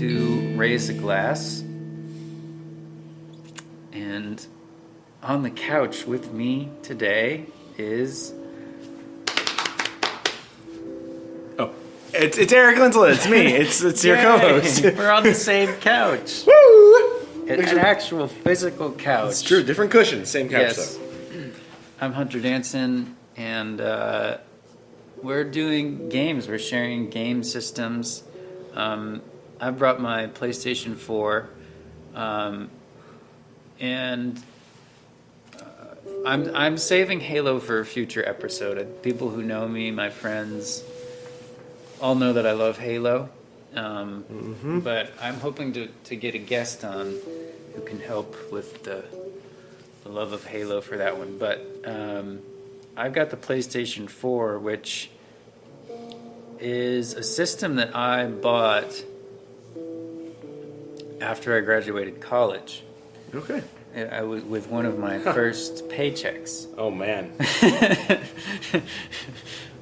to raise a glass. And on the couch with me today is... Oh, it's Eric Linsland. It's me. It's your co-host. We're on the same couch. Woo! An actual physical couch. It's true. Different cushions, same couch Yes. though. I'm Hunter Danson, and we're doing games. We're sharing game systems. I brought my PlayStation 4, and I'm saving Halo for a future episode. People who know me, my friends, all know that I love Halo. But I'm hoping to get a guest on who can help with the love of Halo for that one. But I've got the PlayStation 4, which is a system that I bought after I graduated college. Okay. I was with one of my first paychecks. Oh man.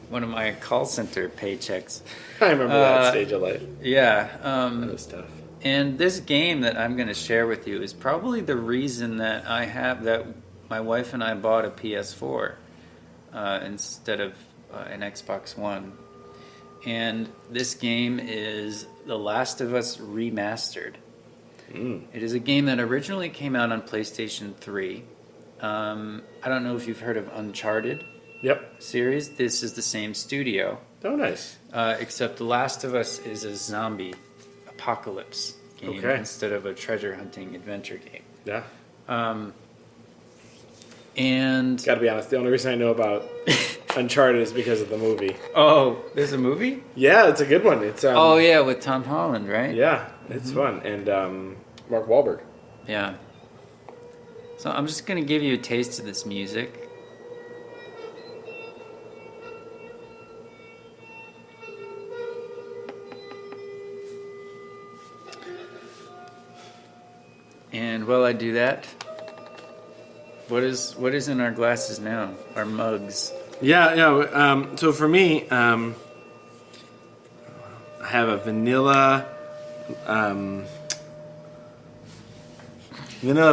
One of my call center paychecks. I remember that stage of life. Yeah. That was tough. And this game that I'm going to share with you is probably the reason that my wife and I bought a PS4 instead of an Xbox One. And this game is The Last of Us Remastered. It is a game that originally came out on PlayStation 3. I don't know if you've heard of Uncharted. Yep. Series. This is the same studio. Oh, nice. Except The Last of Us is a zombie apocalypse game instead of a treasure hunting adventure game. Yeah. And Gotta be honest, the only reason I know about Uncharted is because of the movie. oh, there's a movie? Yeah, it's a good one. It's Oh yeah, with Tom Holland, right? yeah, it's fun, and Mark Wahlberg. Yeah. So I'm just gonna give you a taste of this music. And while I do that, what is in our glasses now? Our mugs. Yeah. So for me, I have a vanilla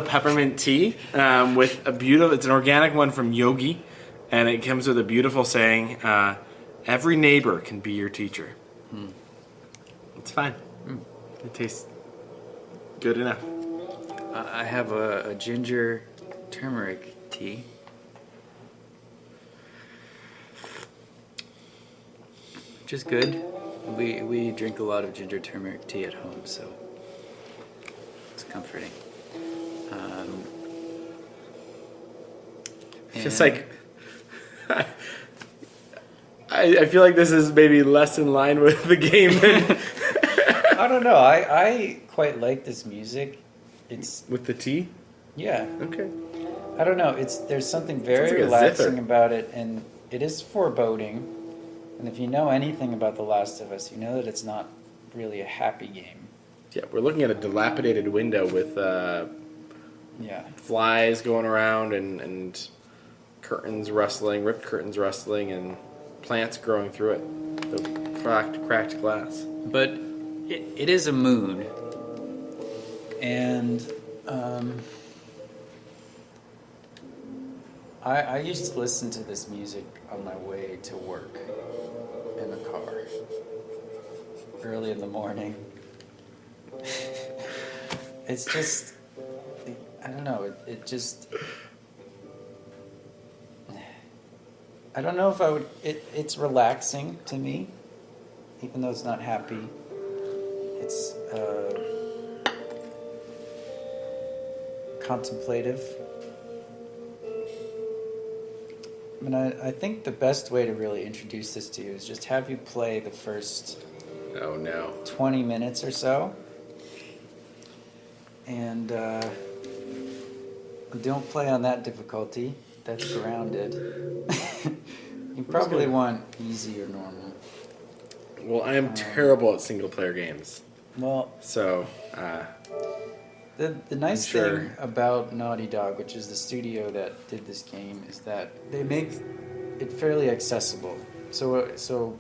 peppermint tea with a beautiful. It's an organic one from Yogi, and it comes with a beautiful saying: "Every neighbor can be your teacher." It's fine. It tastes good enough. I have a ginger turmeric tea. Which is good. We drink a lot of ginger turmeric tea at home, so it's comforting. It's just like I feel like this is maybe less in line with the game than I don't know. I quite like this music. It's with the tea. yeah. Okay. I don't know. There's something very Sounds like a relaxing zither. about it, and it is foreboding. And if you know anything about The Last of Us, you know that it's not really a happy game. Yeah, we're looking at a dilapidated window with Yeah. flies going around and curtains rustling, ripped curtains rustling, and plants growing through it. The cracked glass. But it is a mood. And I used to listen to this music on my way to work in the car early in the morning. It's just, I don't know, it just, I don't know if I would, it's relaxing to me, even though it's not happy. It's contemplative. I mean, I think the best way to really introduce this to you is just have you play the first Oh no. 20 minutes or so. And don't play on that difficulty. That's grounded. You probably want easy or normal. Well, I am terrible at single player games. Well, So, the nice Sure. thing about Naughty Dog, which is the studio that did this game, is that they make it fairly accessible. So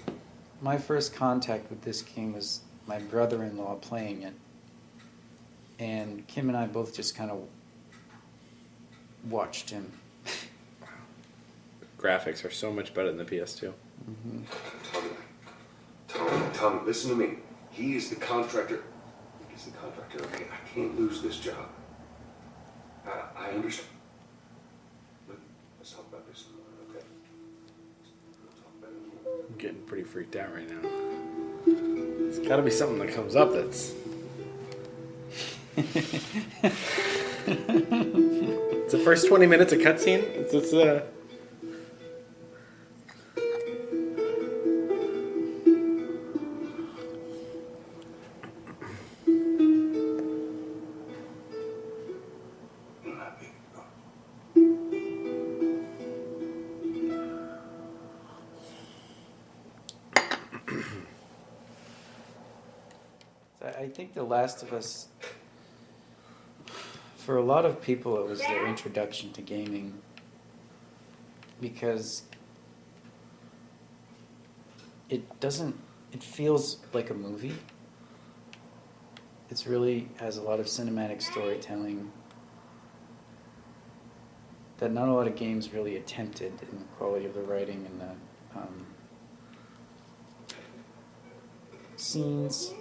my first contact with this game was my brother-in-law playing it, and Kim and I both just kind of watched him. Graphics are so much better than the PS2. Tommy, listen to me. He is the contractor. He's the contractor, okay? I can't lose this job. I understand. Let's talk about this, okay? We'll talk about it. I'm getting pretty freaked out right now. There's got to be something that comes up that's... It's the first 20 minutes of cutscene. It's I think The Last of Us, for a lot of people, it was their introduction to gaming, because it feels like a movie. It's really has a lot of cinematic storytelling that not a lot of games really attempted in the quality of the writing and the scenes.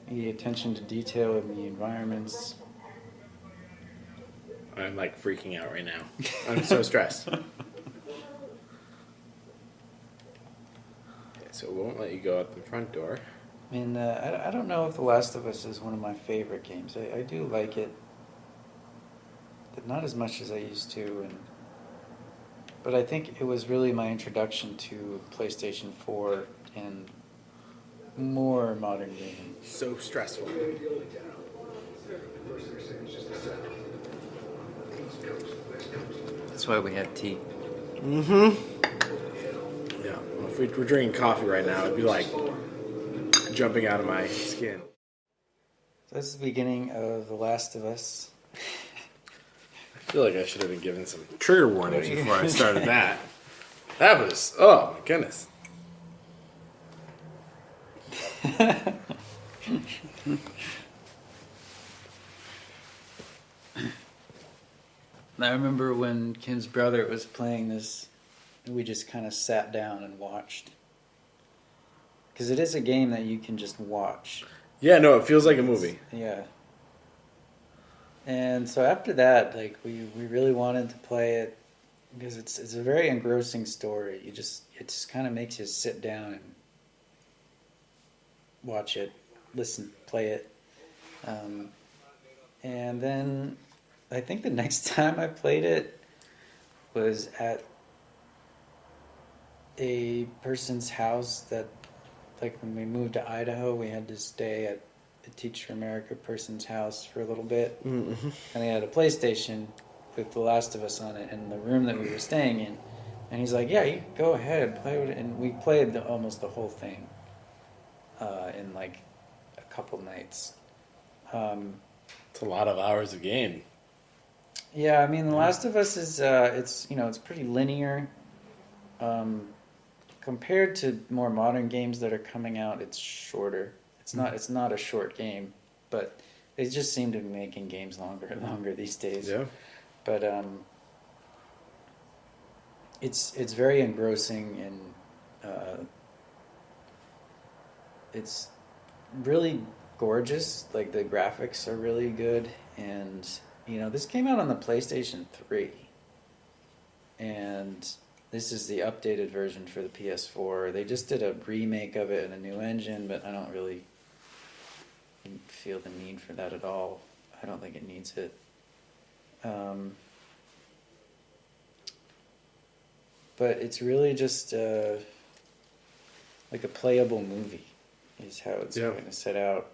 The attention to detail in the environments. I'm like freaking out right now. I'm so stressed. Okay, so it won't let you go out the front door. And I don't know if The Last of Us is one of my favorite games. I do like it, but not as much as I used to. But I think it was really my introduction to PlayStation 4 and more modern gaming. So stressful. That's why we have tea. Mm-hmm. Yeah. Well, if we were drinking coffee right now, it'd be like jumping out of my skin. So that's the beginning of The Last of Us. I feel like I should have been given some trigger warnings before I started that. That was, oh my goodness. I remember when Kim's brother was playing this, we just kind of sat down and watched. Because it is a game that you can just watch. Yeah, no, it feels like a movie. Yeah. And so after that, like we really wanted to play it because it's a very engrossing story. It just kind of makes you sit down and watch it, listen, play it. And then I think the next time I played it was at a person's house that, like when we moved to Idaho, we had to stay at a Teach for America person's house for a little bit. Mm-hmm. And they had a PlayStation with The Last of Us on it in the room that we were staying in. And he's like, yeah, you can go ahead, play with it. And we played almost the whole thing in like a couple nights. It's a lot of hours of game. Yeah, I mean, The Last of Us is it's pretty linear. Compared to more modern games that are coming out, it's shorter. It's not a short game, but they just seem to be making games longer and longer these days. Yeah. But it's very engrossing and it's really gorgeous. Like the graphics are really good, and this came out on the PlayStation 3, and this is the updated version for the PS4. They just did a remake of it and a new engine, but I don't really feel the need for that at all. I don't think it needs it. But it's really just like a playable movie is how it's going to set out.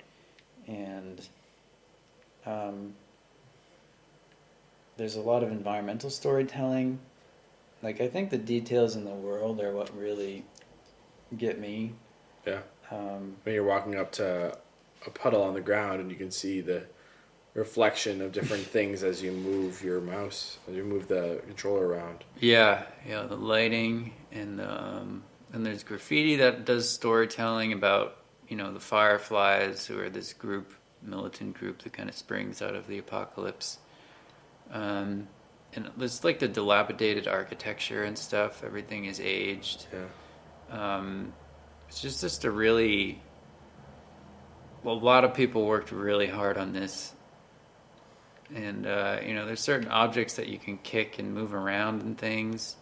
And there's a lot of environmental storytelling. Like, I think the details in the world are what really get me. Yeah. When you're walking up to a puddle on the ground and you can see the reflection of different things as you move your mouse, as you move the controller around. Yeah, the lighting And there's graffiti that does storytelling about, the Fireflies, who are this militant group that kind of springs out of the apocalypse. And it's like the dilapidated architecture and stuff. Everything is aged. Yeah. It's just a really... Well, a lot of people worked really hard on this. And, there's certain objects that you can kick and move around and things.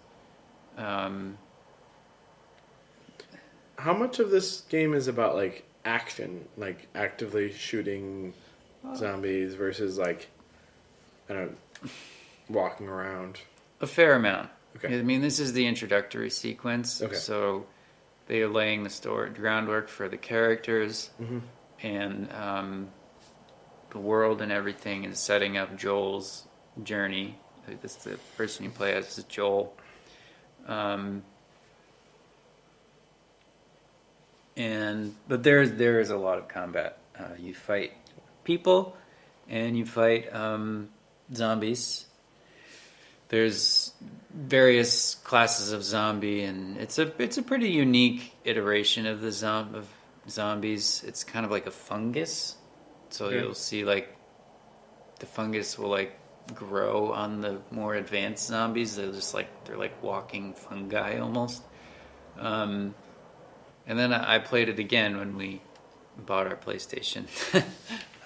How much of this game is about like action, like actively shooting zombies versus like, I don't know, walking around? A fair amount. Okay. I mean, this is the introductory sequence. Okay. So they are laying the groundwork for the characters, and the world and everything is setting up Joel's journey. This the person you play as is Joel. But there is a lot of combat. You fight people, and you fight zombies. There's various classes of zombie, and it's a pretty unique iteration of of zombies. It's kind of like a fungus, so you'll see like the fungus will like grow on the more advanced zombies. They're like walking fungi almost. And then I played it again when we bought our PlayStation.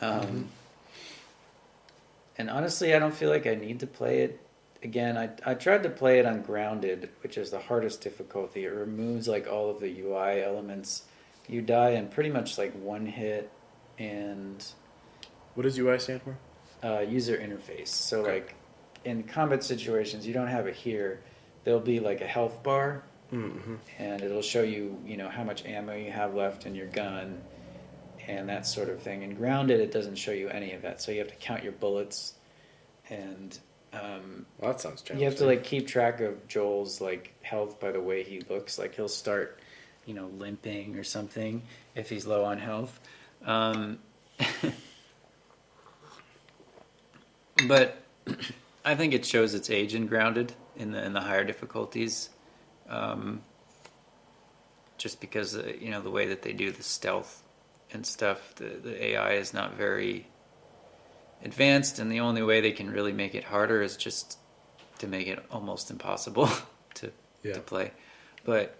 And honestly, I don't feel like I need to play it again. I tried to play it on Grounded, which is the hardest difficulty. It removes like all of the UI elements. You die in pretty much like one hit, and What does UI stand for? user interface. So Okay. like in combat situations, you don't have it here. There'll be like a health bar. Mm-hmm. And it'll show you, how much ammo you have left in your gun and that sort of thing. In Grounded, it doesn't show you any of that, so you have to count your bullets, and Well, that sounds challenging. you have to like keep track of Joel's like health by the way he looks. Like he'll start, limping or something if he's low on health. But I think it shows its age in Grounded in the higher difficulties. Just because the way that they do the stealth and stuff, the AI is not very advanced, and the only way they can really make it harder is just to make it almost impossible to play. But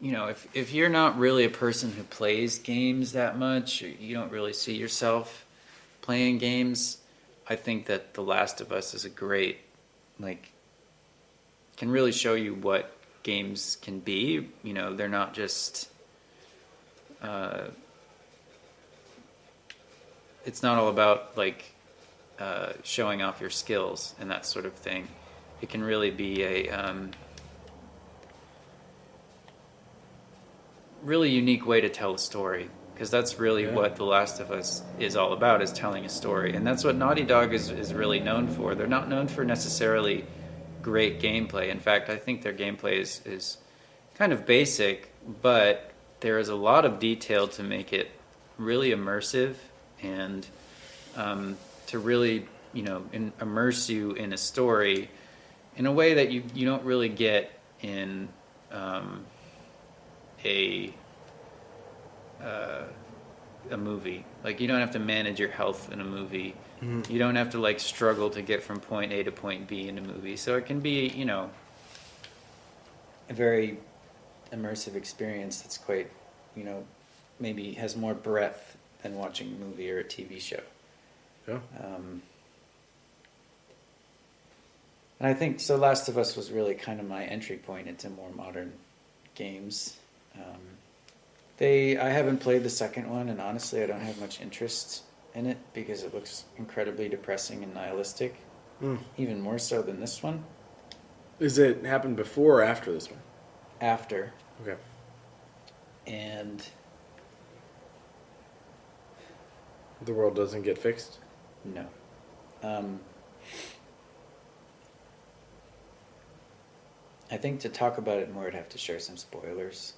if you're not really a person who plays games that much, or you don't really see yourself playing games, I think that The Last of Us is a great can really show you what games can be. They're not just it's not all about showing off your skills and that sort of thing. It can really be a really unique way to tell a story, because that's really what The Last of Us is all about, is telling a story. And that's what Naughty Dog is really known for. They're not known for necessarily great gameplay. In fact, I think their gameplay is kind of basic, but there is a lot of detail to make it really immersive and to really, immerse you in a story in a way that you don't really get in a movie. Like, you don't have to manage your health in a movie. Mm-hmm. You don't have to struggle to get from point A to point B in a movie. So it can be, a very immersive experience that's quite, maybe has more breadth than watching a movie or a TV show. Yeah. And I think so. Last of Us was really kind of my entry point into more modern games. I haven't played the second one, and honestly, I don't have much interest in it because it looks incredibly depressing and nihilistic, even more so than this one. Is it happened before or after this one? After. Okay. And the world doesn't get fixed? No. I think to talk about it more, I'd have to share some spoilers.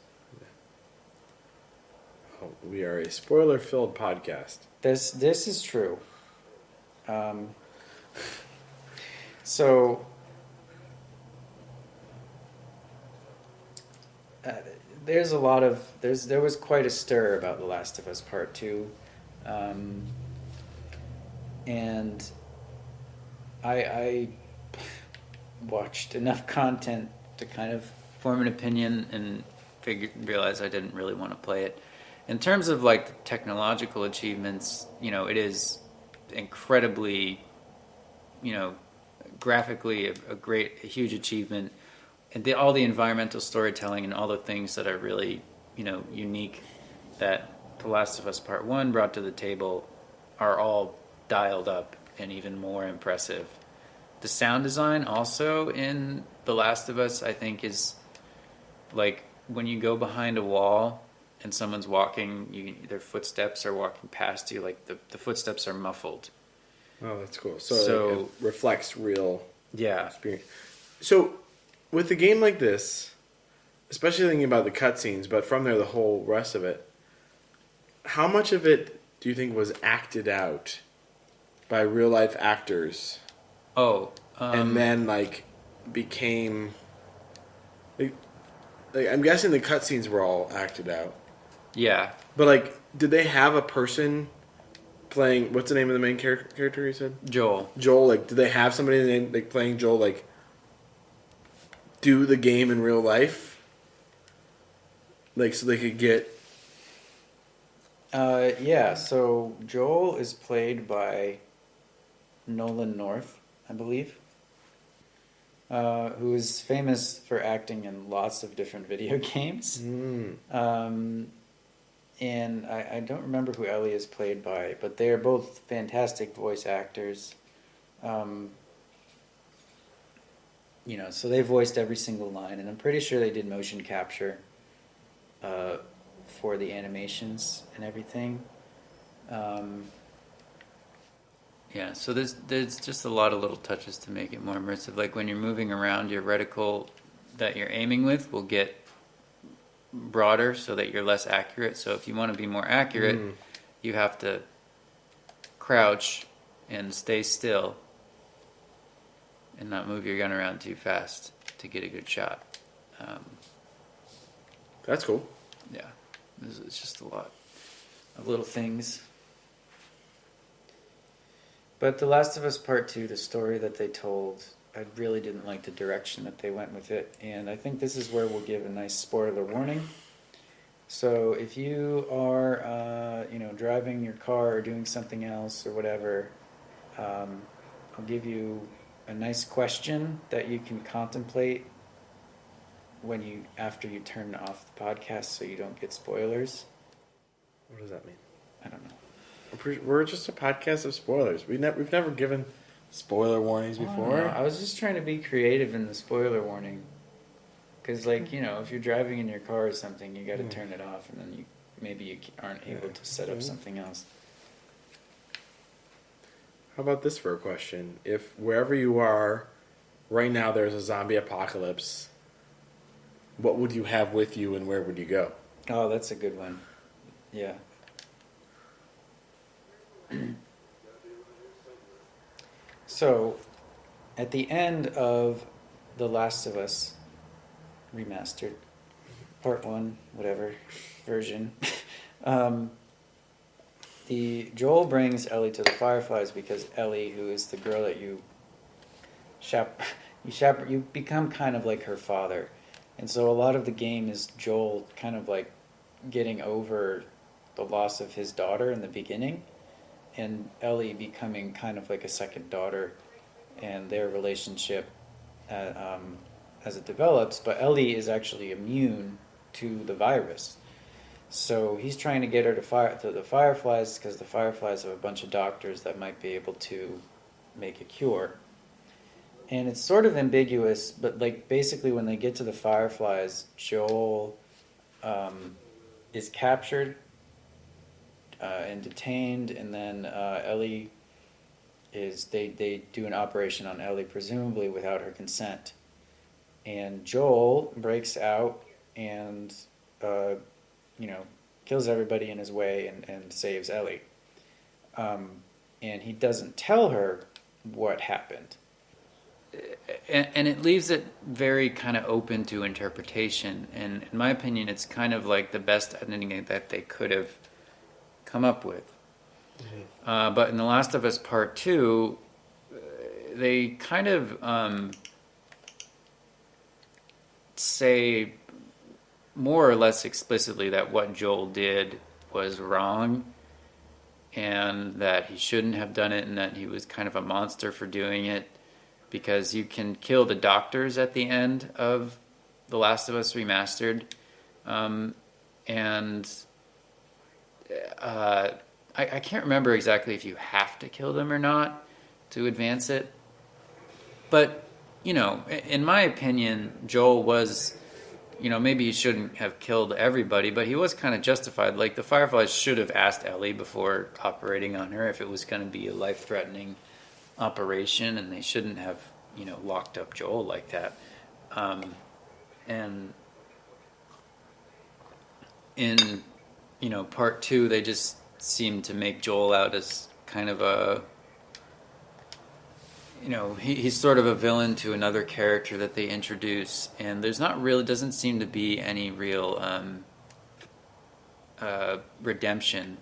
Oh, we are a spoiler-filled podcast. This is true. So there's a lot of there was quite a stir about The Last of Us Part Two, and I watched enough content to kind of form an opinion and realize I didn't really want to play it. In terms of like the technological achievements, it is incredibly, graphically a huge achievement, and all the environmental storytelling and all the things that are really, unique that The Last of Us Part 1 brought to the table are all dialed up and even more impressive. The sound design also in The Last of Us, I think, is like when you go behind a wall and someone's walking, their footsteps are walking past you, like the footsteps are muffled. Oh, that's cool. So it reflects real Yeah. experience. So with a game like this, especially thinking about the cutscenes, but from there the whole rest of it, how much of it do you think was acted out by real life actors? Oh. And then became like I'm guessing the cutscenes were all acted out. Yeah. But did they have a person playing? What's the name of the main character? You said Joel. Joel. Did they have somebody named playing Joel? Do the game in real life? So they could get. Yeah. So Joel is played by Nolan North, I believe, who is famous for acting in lots of different video games. And I don't remember who Ellie is played by, but they are both fantastic voice actors. So they voiced every single line, and I'm pretty sure they did motion capture for the animations and everything. Yeah, so there's just a lot of little touches to make it more immersive. Like when you're moving around, your reticle that you're aiming with will get broader so that you're less accurate. So if you want to be more accurate, you have to crouch and stay still and not move your gun around too fast to get a good shot. That's cool. Yeah, it's just a lot of little things. But The Last of Us Part 2, the story that they told, I really didn't like the direction that they went with it. And I think this is where we'll give a nice spoiler warning. So if you are, driving your car or doing something else or whatever, I'll give you a nice question that you can contemplate after you turn off the podcast so you don't get spoilers. What does that mean? I don't know. We're just a podcast of spoilers. We've never given spoiler warnings before. I was just trying to be creative in the spoiler warning. Because, if you're driving in your car or something, you got to turn it off, and then you aren't able to set up something else. How about this for a question? If wherever you are right now there's a zombie apocalypse, what would you have with you and where would you go? Oh, that's a good one. Yeah. So, at the end of The Last of Us Remastered, Part 1, whatever version, Joel brings Ellie to the Fireflies because Ellie, who is the girl that you become kind of like her father. And so a lot of the game is Joel kind of getting over the loss of his daughter in the beginning, and Ellie becoming kind of like a second daughter, and their relationship as it develops. But Ellie is actually immune to the virus, so he's trying to get her to the Fireflies because the Fireflies have a bunch of doctors that might be able to make a cure. And it's sort of ambiguous, but basically when they get to the Fireflies, Joel is captured and detained, and then Ellie they do an operation on Ellie, presumably without her consent. And Joel breaks out and kills everybody in his way and saves Ellie. And he doesn't tell her what happened. and it leaves it very kind of open to interpretation. And in my opinion, it's kind of like the best ending that they could have come up with. But in The Last of Us Part 2, they kind of say more or less explicitly that what Joel did was wrong and that he shouldn't have done it and that he was kind of a monster for doing it, because you can kill the doctors at the end of The Last of Us Remastered. I can't remember exactly if you have to kill them or not to advance it. But, you know, in my opinion, Joel was, you know, maybe he shouldn't have killed everybody, but he was kind of justified. Like, the Fireflies should have asked Ellie before operating on her if it was going to be a life-threatening operation, and they shouldn't have, you know, locked up Joel like that. And in, you know, Part 2, they just seemed to make Joel out as kind of a, you know, he's sort of a villain to another character that they introduce, and there's not really, doesn't seem to be any real redemption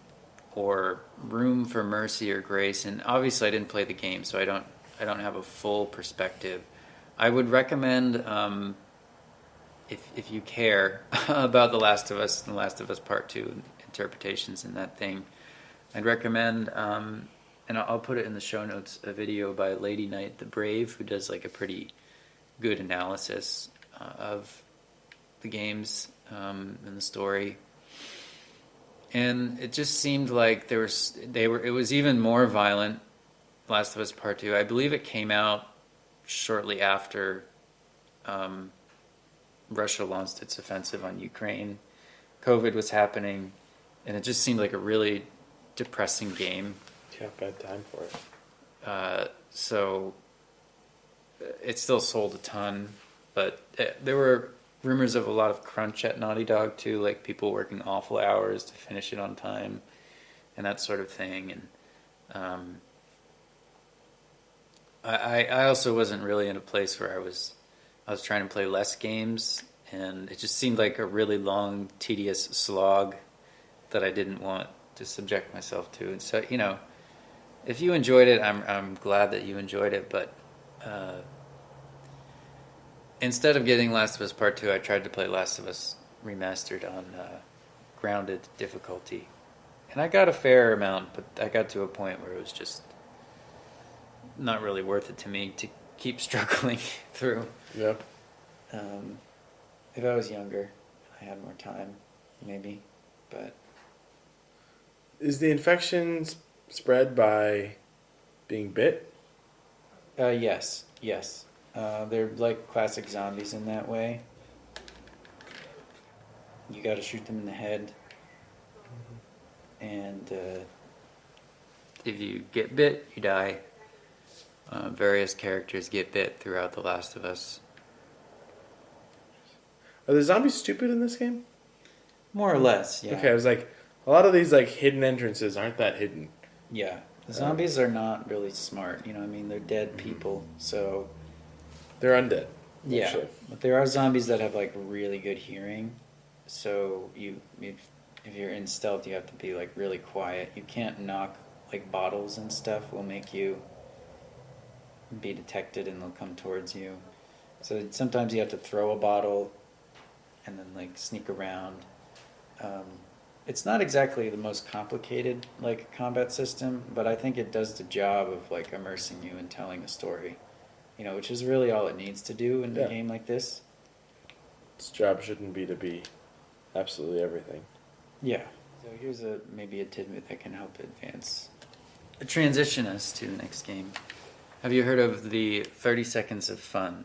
or room for mercy or grace. And obviously I didn't play the game, so I don't have a full perspective. I would recommend, if you care about The Last of Us and The Last of Us Part 2 interpretations in that thing, I'd recommend, and I'll put it in the show notes, a video by Lady Knight the Brave, who does like a pretty good analysis of the games and the story. And it just seemed like it was even more violent, Last of Us Part 2. I believe it came out shortly after Russia launched its offensive on Ukraine. COVID was happening, and it just seemed like a really depressing game. Yeah, bad time for it. So it still sold a ton, but there were rumors of a lot of crunch at Naughty Dog too, like people working awful hours to finish it on time and that sort of thing. And I also wasn't really in a place where I was trying to play less games, and it just seemed like a really long, tedious slog that I didn't want to subject myself to. And so, you know, if you enjoyed it, I'm glad that you enjoyed it. But instead of getting Last of Us Part 2, I tried to play Last of Us Remastered on grounded difficulty, and I got a fair amount, but I got to a point where it was just not really worth it to me to keep struggling through. Yep. If I was younger, I had more time, maybe, but Is the infection spread by being bit? yes. They're like classic zombies in that way. You got to shoot them in the head, and if you get bit, you die. Various characters get bit throughout The Last of Us. Are the zombies stupid in this game? More or less, yeah. Okay, I was like, a lot of these like hidden entrances aren't that hidden. Yeah. The zombies are not really smart, you know what I mean? They're dead people, so... They're undead. Yeah, Sure. but there are zombies that have like really good hearing, so if you're in stealth, you have to be like really quiet. You can't knock like bottles and stuff will make you be detected and they'll come towards you. So sometimes you have to throw a bottle and then like sneak around. It's not exactly the most complicated like combat system, but I think it does the job of like immersing you and telling a story. You know, which is really all it needs to do in a game like this. Its job shouldn't be to be absolutely everything. Yeah. So here's maybe a tidbit that can help transition us to the next game. Have you heard of the 30 Seconds of Fun?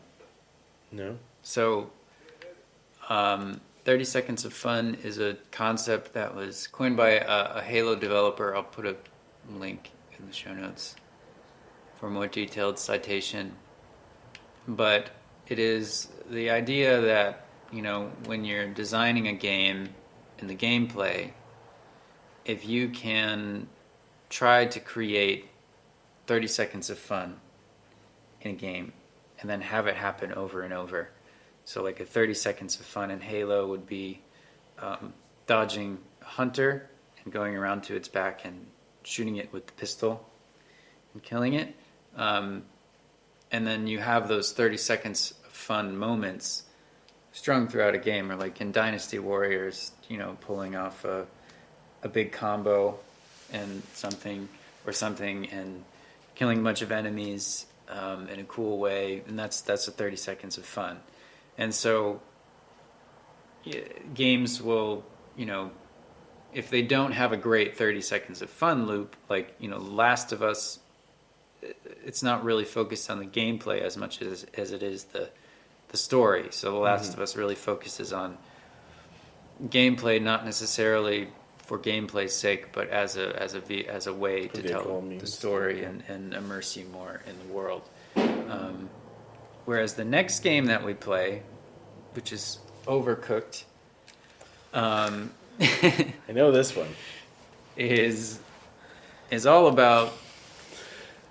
No. So, 30 Seconds of Fun is a concept that was coined by a Halo developer. I'll put a link in the show notes for a more detailed citation. But it is the idea that, you know, when you're designing a game in the gameplay, if you can try to create 30 seconds of fun in a game and then have it happen over and over. So like a 30 seconds of fun in Halo would be dodging a hunter and going around to its back and shooting it with the pistol and killing it. And then you have those 30 seconds of fun moments strung throughout a game, or like in Dynasty Warriors, pulling off a big combo and something, and killing a bunch of enemies in a cool way, and that's the 30 seconds of fun. And so games will, if they don't have a great 30 seconds of fun loop, like, Last of Us, it's not really focused on the gameplay as much as it is the story. So The Last of Us really focuses on gameplay, not necessarily for gameplay's sake, but as a way to tell the story and immerse you more in the world. Whereas the next game that we play, which is Overcooked, I know this one is all about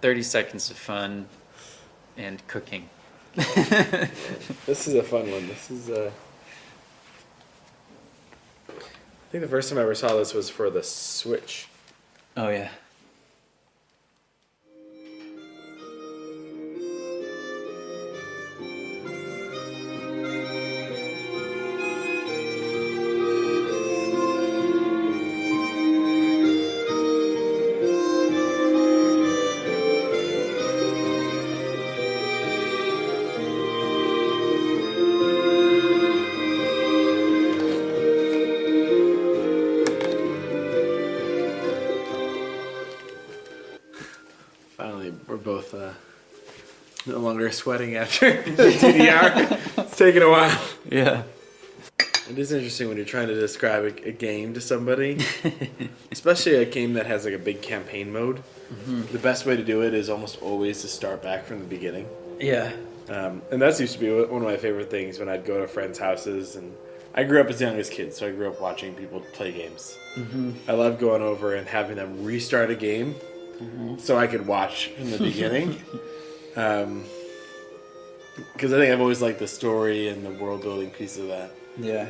30 seconds of fun and cooking. This is a fun one. This is I think the first time I ever saw this was for the Switch. Oh yeah. Finally, we're both no longer sweating after the DDR. It's taken a while. Yeah. It is interesting when you're trying to describe a game to somebody, especially a game that has like a big campaign mode. Mm-hmm. The best way to do it is almost always to start back from the beginning. Yeah. And that used to be one of my favorite things when I'd go to friends' houses. And I grew up as the youngest kid, so I grew up watching people play games. Mm-hmm. I loved going over and having them restart a game so I could watch from the beginning. Because I think I've always liked the story and the world-building piece of that. Yeah.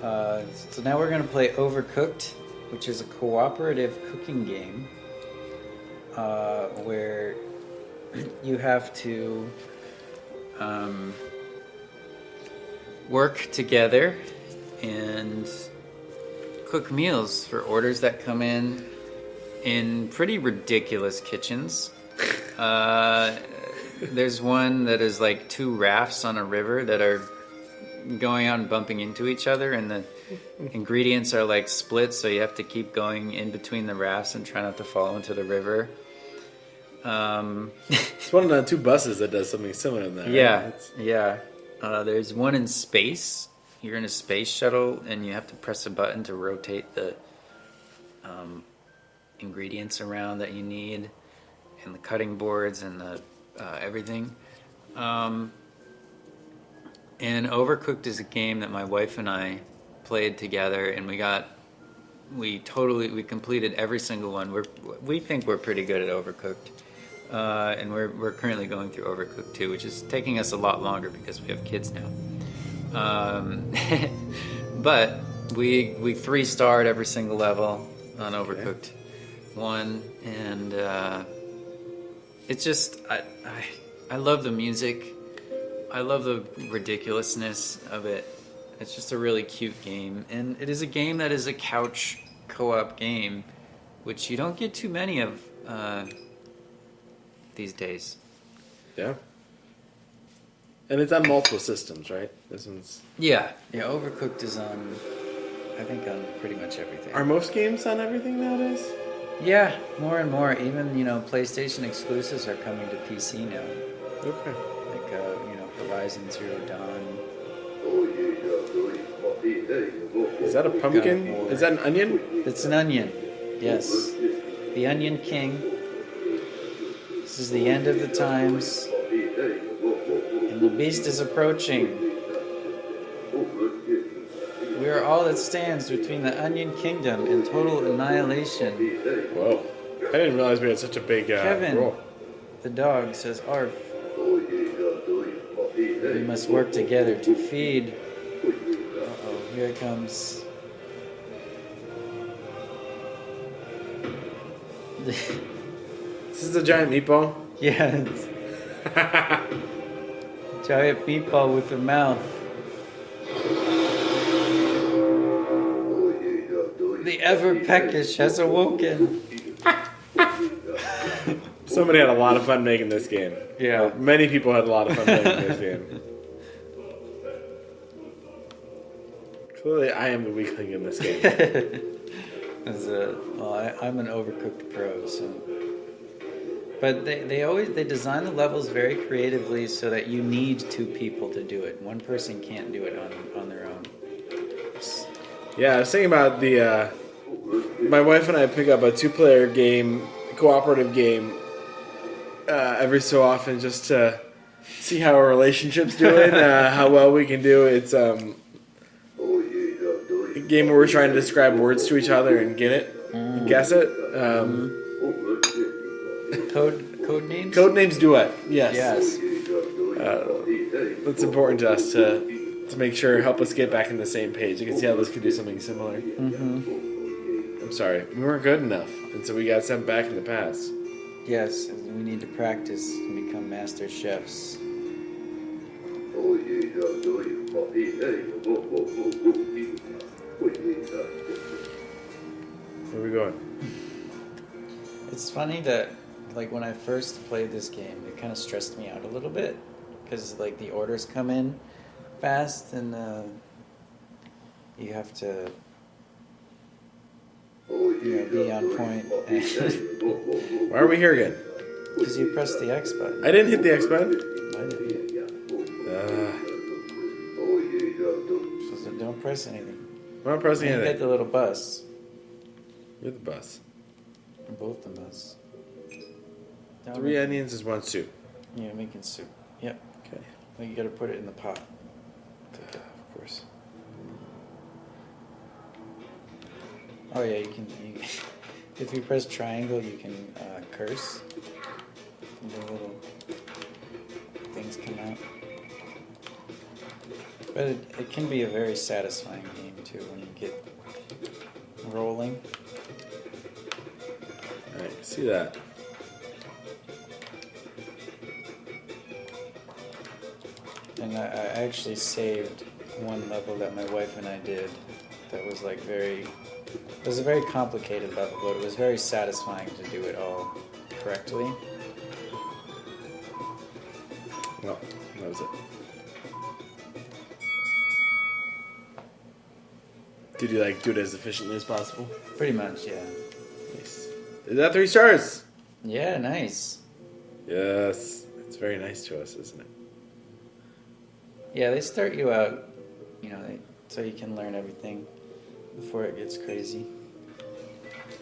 So now we're going to play Overcooked, which is a cooperative cooking game where you have to work together and cook meals for orders that come in pretty ridiculous kitchens. There's one that is like two rafts on a river that are going out and bumping into each other, and the ingredients are like split, so you have to keep going in between the rafts and try not to fall into the river. It's one of the two buses that does something similar in that. Yeah, right? yeah. There's one in space. You're in a space shuttle, and you have to press a button to rotate the ingredients around that you need, and the cutting boards and the everything. And Overcooked is a game that my wife and I played together, and we completed every single one. We think we're pretty good at Overcooked, and we're currently going through Overcooked 2, which is taking us a lot longer because we have kids now. But we 3-starred every single level on Overcooked 1, and it's just I love the music. I love the ridiculousness of it. It's just a really cute game. And it is a game that is a couch co-op game, which you don't get too many of these days. Yeah. And it's on multiple systems, right? This one's... Yeah, Overcooked is on, I think, on pretty much everything. Are most games on everything nowadays? Yeah, more and more. Even, PlayStation exclusives are coming to PC now. Okay. Like, Horizon Zero Dawn. Is that a pumpkin? Is that an onion? It's an onion, yes. The Onion King. This is the end of the times. And the beast is approaching. We are all that stands between the Onion Kingdom and total annihilation. Whoa. I didn't realize we had such a big Kevin, role. the dog, says, "Arf." We must work together to feed. Uh-oh, here it comes. This is a giant meatball. Yes. Giant meatball with a mouth. The ever peckish has awoken. Somebody had a lot of fun making this game. Yeah. Many people had a lot of fun making this game. Clearly, I am the weakling in this game. I'm an Overcooked pro, so. But they design the levels very creatively so that you need two people to do it. One person can't do it on their own. Yeah, I was thinking about my wife and I pick up a 2-player game, cooperative game, every so often just to see how our relationship's doing, how well we can do. It's a game where we're trying to describe words to each other and get it, and guess it. Code names? Codenames duet. Yes. Yes. That's important to us to make sure help us get back on the same page. You can see how this could do something similar. Mm-hmm. I'm sorry, we weren't good enough, and so we got sent back in the past. Yes, we need to practice and become master chefs. Where are we going? It's funny that, like, when I first played this game, it kind of stressed me out a little bit because, like, the orders come in fast and you have to, be on point. Why are we here again? Because you press the X button. I didn't hit the X button. I didn't. So don't press anything. I'm not pressing You anything. get the little bus. You're the bus. Both the bus. 3 onions is 1 soup. Yeah, making soup. Yep. Okay. Well, you gotta put it in the pot. Of course. Oh yeah, you can. If you press triangle, you can curse. And the little things come out. But it can be a very satisfying game too when you get rolling. Alright, see that. And I actually saved one level that my wife and I did that was like it was a very complicated level, but it was very satisfying to do it all correctly. Well, that was it. Did you do it as efficiently as possible? Pretty much, yeah. Nice. Is that 3 stars? Yeah, nice. Yes. It's very nice to us, isn't it? Yeah, they start you out, so you can learn everything before it gets crazy.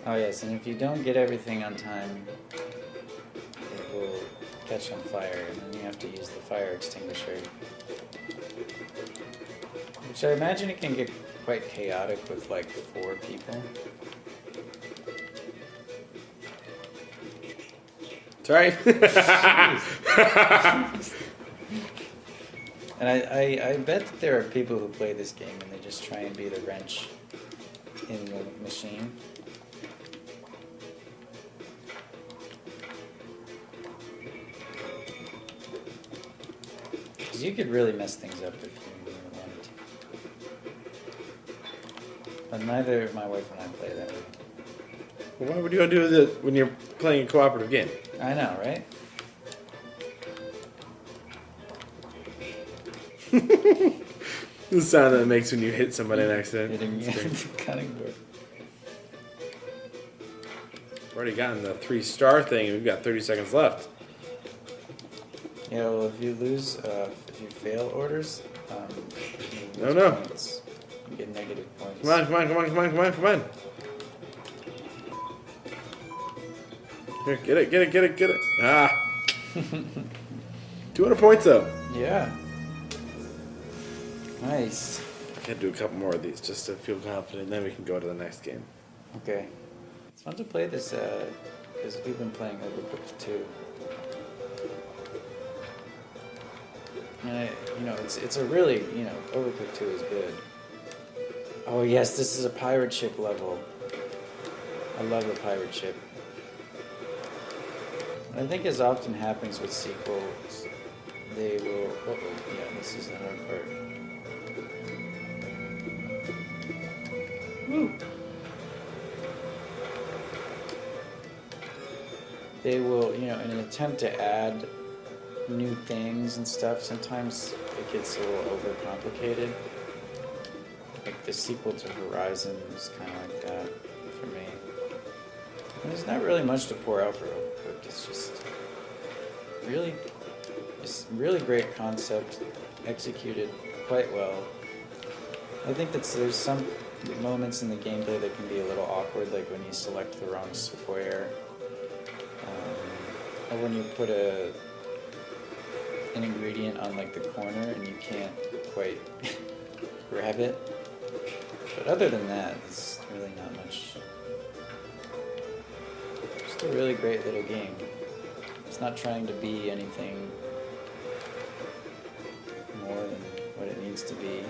Oh yes, and if you don't get everything on time, it will catch on fire, and then you have to use the fire extinguisher. Which I imagine it can get quite chaotic with like 4 people. Sorry. And I bet that there are people who play this game and they just try and be the wrench in the machine. Because you could really mess things up if you really wanted to. But neither my wife and I play that way. Well, why would you do that when you're playing a cooperative game? I know, right? The sound that it makes when you hit somebody in accident. Hitting It's great. the cutting board. We've already gotten the 3-star thing, and we've got 30 seconds left. Yeah, well, if you fail orders, you lose No. points. You get negative points. Come on. Here, get it. Ah. 200 points, though. Yeah. Nice. I can do a couple more of these just to feel confident, then we can go to the next game. Okay. It's fun to play this, because we've been playing Overcooked too. And it's a really, Overcooked 2 is good. Oh yes, this is a pirate ship level. I love the pirate ship. I think as often happens with sequels, they will. Yeah, this is the hard part. Woo. They will, in an attempt to add new things and stuff, sometimes it gets a little overcomplicated. Like the sequel to Horizon was kind of like that for me. And there's not really much to pour out for Overcooked. It's just really great concept, executed quite well. I think there's some moments in the gameplay that can be a little awkward, like when you select the wrong square, or when you put an ingredient on like the corner and you can't quite grab it. But other than that, it's really not much. Just a really great little game. It's not trying to be anything more than what it needs to be.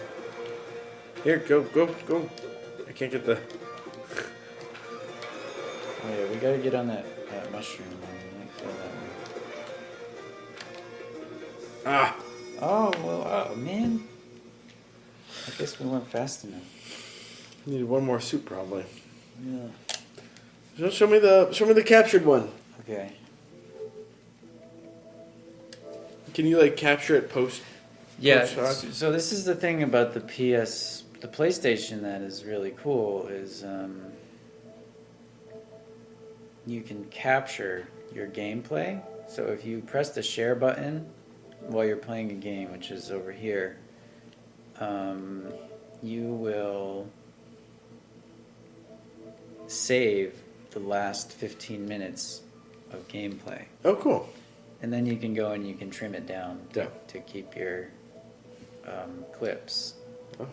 Here, go. I can't get the... Oh yeah, we gotta get on that mushroom. I might feel that one. Ah! Oh, well, oh man. I guess we weren't fast enough. Need one more soup, probably. Yeah. So show me the captured one. Okay. Can you like capture it post? Yeah. shot? So this is the thing about the PlayStation that is really cool is you can capture your gameplay. So if you press the share button while you're playing a game, which is over here, you will save the last 15 minutes of gameplay. Oh, cool. And then you can go and you can trim it down Yeah. to keep your clips. Oh.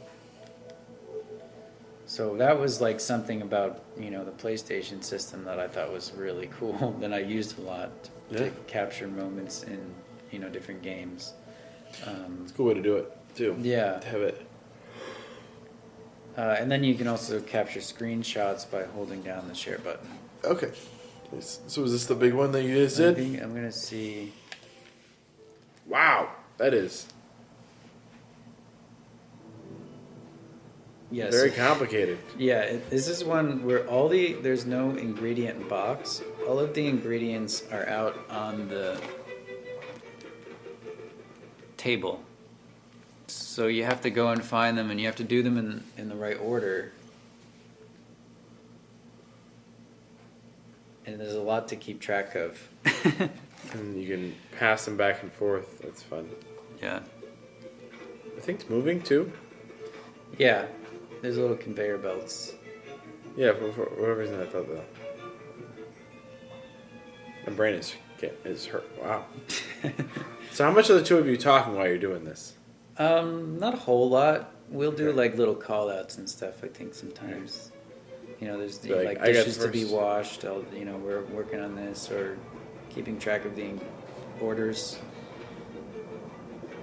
So that was like something about, the PlayStation system that I thought was really cool that I used a lot to Yeah. capture moments in, different games. It's a cool way to do it, too. Yeah. To have it. And then you can also capture screenshots by holding down the share button. Okay. So is this the big one that you guys I did? think I'm going to see. Wow. That is Yes. very complicated. Yeah, this is one where there's no ingredient box. All of the ingredients are out on the table. So you have to go and find them, and you have to do them in the right order. And there's a lot to keep track of. And you can pass them back and forth. That's fun. Yeah. I think it's moving, too. Yeah, there's little conveyor belts. Yeah, for whatever reason I thought that. My brain is hurt. Wow. So how much are the two of you talking while you're doing this? Not a whole lot. We'll do Okay. like little call outs and stuff, I think, sometimes. There's So, like I got dishes to be first. washed. We're working on this, or keeping track of the orders.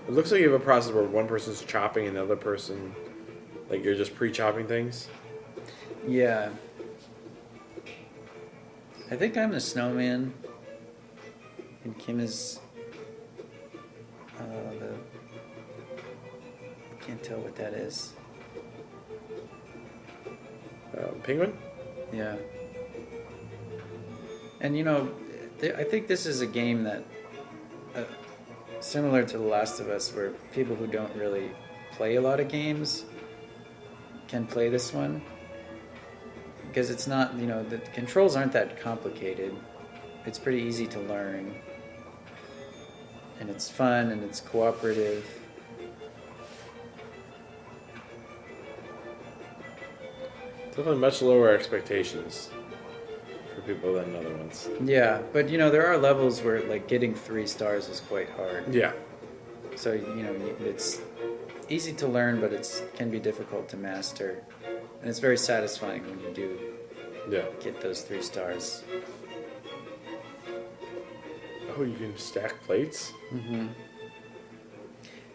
It looks like you have a process where one person's chopping and the other person, like you're just pre-chopping things. Yeah. I think I'm the snowman. And Kim is the... Can't tell what that is. Penguin? Yeah. And I think this is a game that, similar to The Last of Us, where people who don't really play a lot of games can play this one. Because it's not, the controls aren't that complicated. It's pretty easy to learn. And it's fun and it's cooperative. Definitely much lower expectations for people than other ones. Yeah, but there are levels where like getting 3 stars is quite hard. Yeah. So it's easy to learn, but it can be difficult to master, and it's very satisfying when you do Yeah. get those 3 stars. Oh, you can stack plates? Mm-hmm.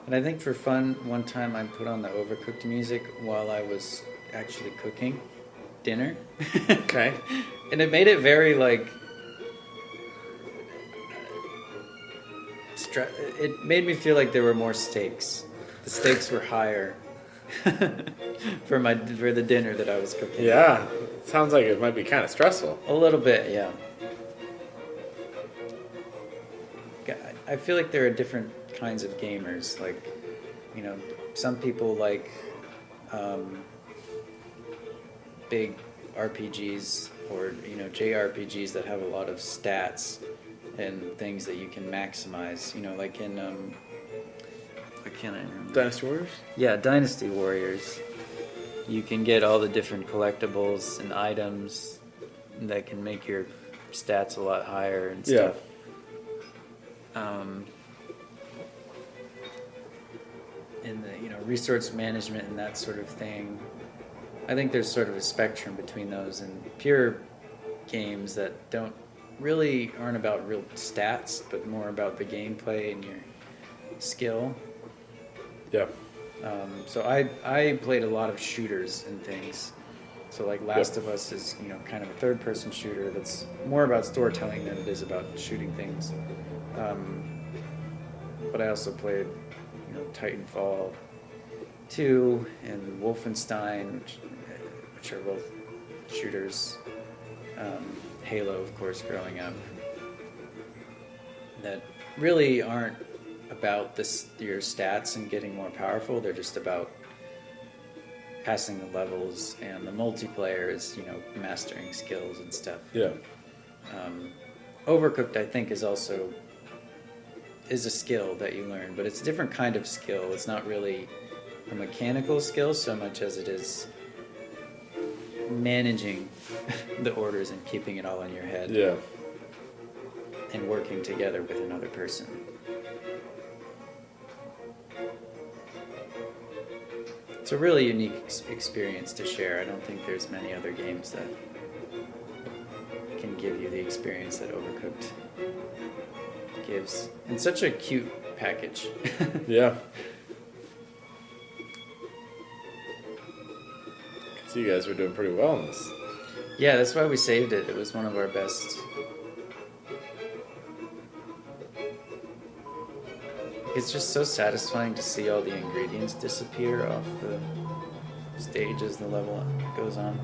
And I think for fun, one time I put on the Overcooked music while I was actually cooking dinner. Okay. And it made it very like it made me feel like there were more stakes. The stakes were higher for the dinner that I was cooking. Yeah. Sounds like it might be kind of stressful. A little bit, yeah. I feel like there are different kinds of gamers. Like, you know, some people like big RPGs or, you know, JRPGs that have a lot of stats and things that you can maximize. You know, like in what can I remember? Dynasty Warriors? Yeah, Dynasty Warriors. You can get all the different collectibles and items that can make your stats a lot higher and stuff. In the, you know, resource management and that sort of thing. I think there's sort of a spectrum between those and pure games that aren't about real stats, but more about the gameplay and your skill. Yeah. So I played a lot of shooters and things. So like Last of Us is, you know, kind of a third-person shooter that's more about storytelling than it is about shooting things. But I also played, you know, Titanfall 2 and Wolfenstein, which are both shooters. Halo, of course, growing up. That really aren't about your stats and getting more powerful. They're just about passing the levels, and the multiplayer is, you know, mastering skills and stuff. Yeah. Overcooked, I think, is a skill that you learn, but it's a different kind of skill. It's not really a mechanical skill so much as it is managing the orders and keeping it all in your head. Yeah. And working together with another person. It's a really unique experience to share. I don't think there's many other games that can give you the experience that Overcooked gives. And such a cute package. Yeah. So you guys were doing pretty well on this. Yeah, that's why we saved it. It was one of our best. It's just so satisfying to see all the ingredients disappear off the stage as the level goes on.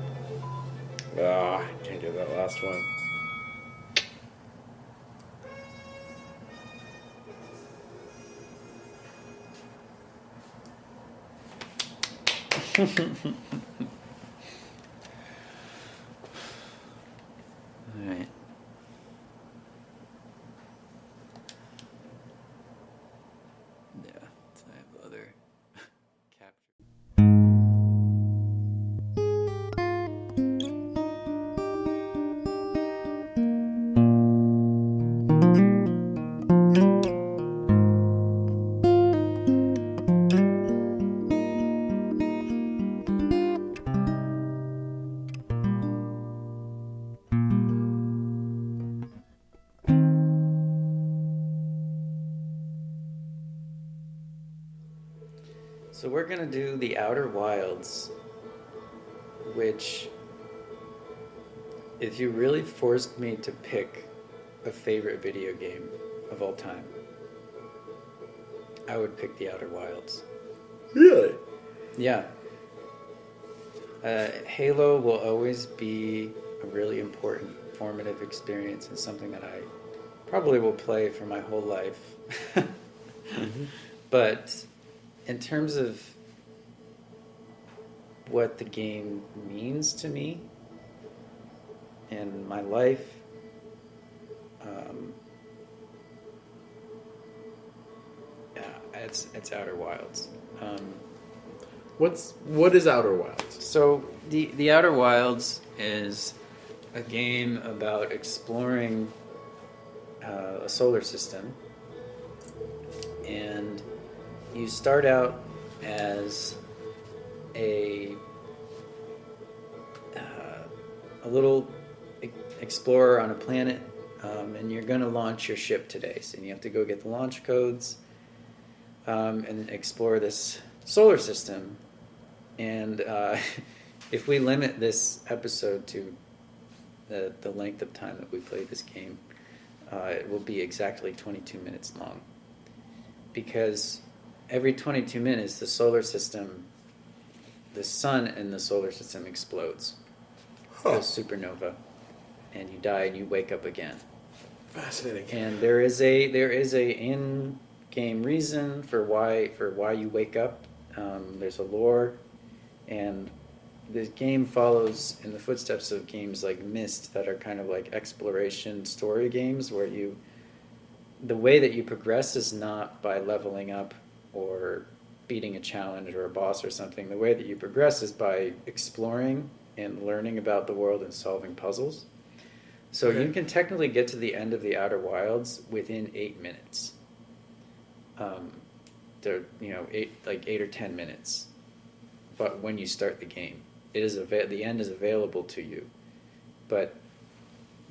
Ah, I can't get that last one. All right. Yeah, so I have other capture. So we're gonna do The Outer Wilds, which, if you really forced me to pick a favorite video game of all time, I would pick The Outer Wilds. Really? Yeah. Halo will always be a really important formative experience and something that I probably will play for my whole life. Mm-hmm. But in terms of what the game means to me and my life, it's Outer Wilds. What is Outer Wilds? So the Outer Wilds is a game about exploring a solar system, and you start out as a little explorer on a planet, and you're going to launch your ship today. So you have to go get the launch codes. and explore this solar system. And if we limit this episode to the length of time that we play this game, it will be exactly 22 minutes long. Because every 22 minutes, the sun in the solar system explodes. Goes supernova, and you die and you wake up again. Fascinating. And there is a in-game reason for why you wake up. There's a lore, and this game follows in the footsteps of games like Myst that are kind of like exploration story games where the way that you progress is not by leveling up or beating a challenge or a boss or something. The way that you progress is by exploring and learning about the world and solving puzzles. So Okay. you can technically get to the end of the Outer Wilds within 8 minutes. They're 8 or 10 minutes. But when you start the game, the end is available to you. But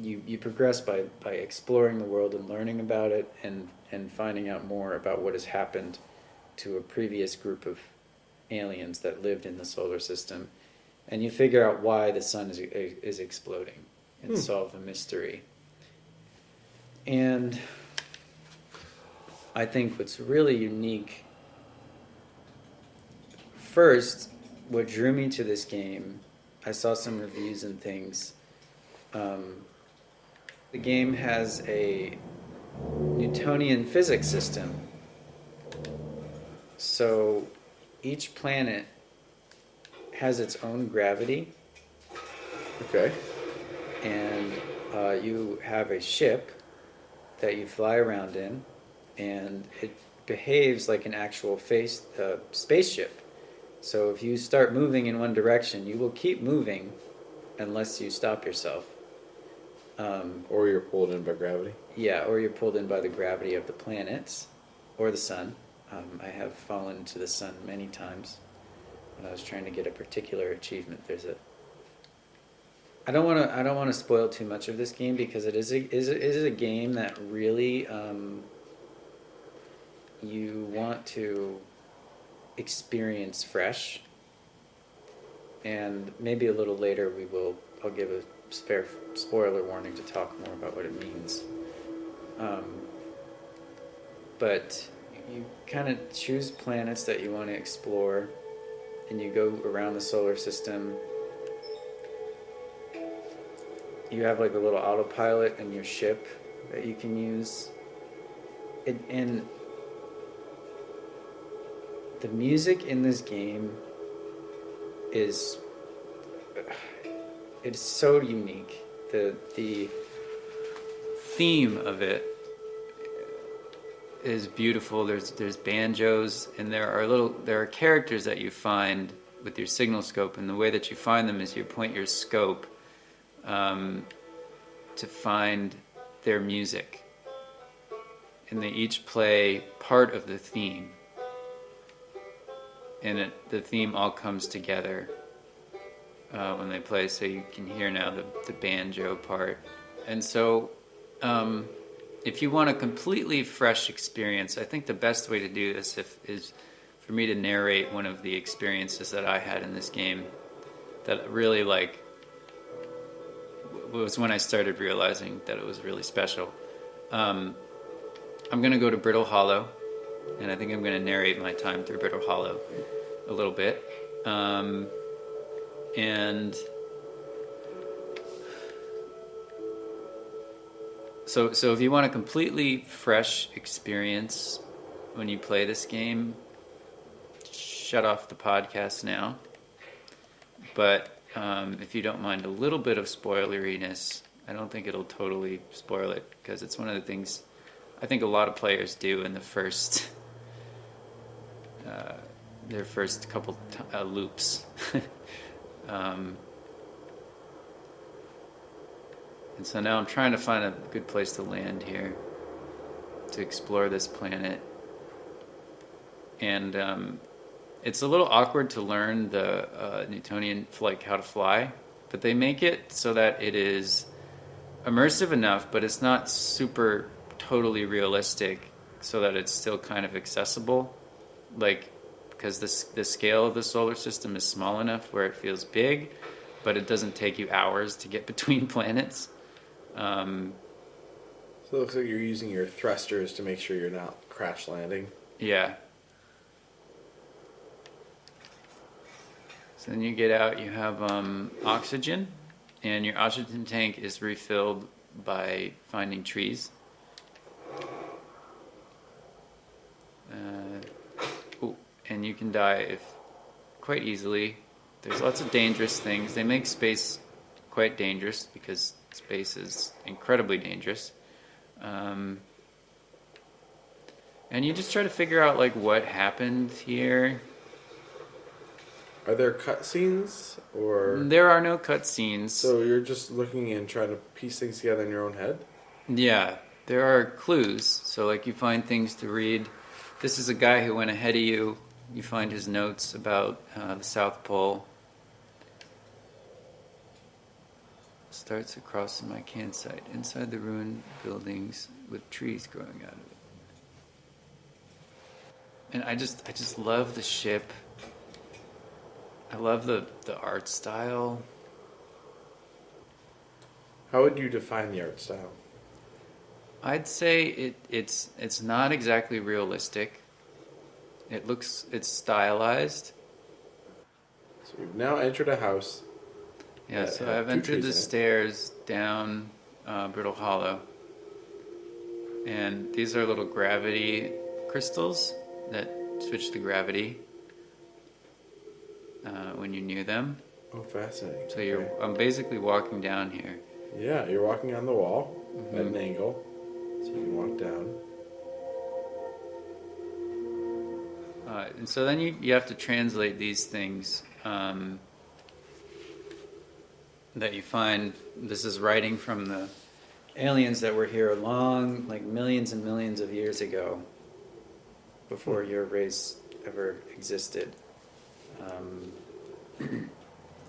you progress by exploring the world and learning about it and finding out more about what has happened to a previous group of aliens that lived in the solar system, and you figure out why the sun is exploding and solve the mystery. And I think what's really unique, first, what drew me to this game, I saw some reviews and things. The game has a Newtonian physics system. So each planet has its own gravity, Okay. and you have a ship that you fly around in, and it behaves like an actual spaceship. So if you start moving in one direction, you will keep moving unless you stop yourself. Or you're pulled in by gravity. Yeah, or you're pulled in by the gravity of the planets or the sun. I have fallen into the sun many times when I was trying to get a particular achievement. I don't want to spoil too much of this game because it is a game that really you want to experience fresh. And maybe a little later I'll give a spare spoiler warning to talk more about what it means. But you kind of choose planets that you want to explore, and you go around the solar system. You have like a little autopilot in your ship that you can use. And the music in this game is it's so unique. The theme of it is beautiful. There's banjos, and there are characters that you find with your signal scope, and the way that you find them is you point your scope to find their music, and they each play part of the theme, and the theme all comes together when they play. So you can hear now the banjo part, and so if you want a completely fresh experience, I think the best way to do this is for me to narrate one of the experiences that I had in this game that really was when I started realizing that it was really special. I'm going to go to Brittle Hollow, and I think I'm going to narrate my time through Brittle Hollow a little bit. And so if you want a completely fresh experience when you play this game, shut off the podcast now. But if you don't mind a little bit of spoileriness, I don't think it'll totally spoil it, because it's one of the things I think a lot of players do in the first their first couple loops. And so now I'm trying to find a good place to land here to explore this planet. And it's a little awkward to learn the Newtonian, how to fly, but they make it so that it is immersive enough, but it's not super totally realistic, so that it's still kind of accessible. like, because the scale of the solar system is small enough where it feels big, but it doesn't take you hours to get between planets. So it looks like you're using your thrusters to make sure you're not crash landing. Yeah. So then you get out, you have oxygen, and your oxygen tank is refilled by finding trees. And you can die quite easily. There's lots of dangerous things. They make space quite dangerous because space is incredibly dangerous. And you just try to figure out like what happened here. Are there cutscenes or? There are no cutscenes. So you're just looking and trying to piece things together in your own head? Yeah, there are clues. So like you find things to read. This is a guy who went ahead of you. You find his notes about the South Pole. Starts across my campsite, inside the ruined buildings with trees growing out of it. And I just love the ship. I love the art style. How would you define the art style? I'd say it's not exactly realistic. It's stylized. So we've now entered a house. Yeah, so I've entered the stairs down Brittle Hollow. And these are little gravity crystals that switch the gravity when you're near them. Oh, fascinating. So I'm basically walking down here. Yeah, you're walking on the wall at an angle, so you can walk down. And so then you have to translate these things that you find. This is writing from the aliens that were here long, like millions and millions of years ago, before your race ever existed.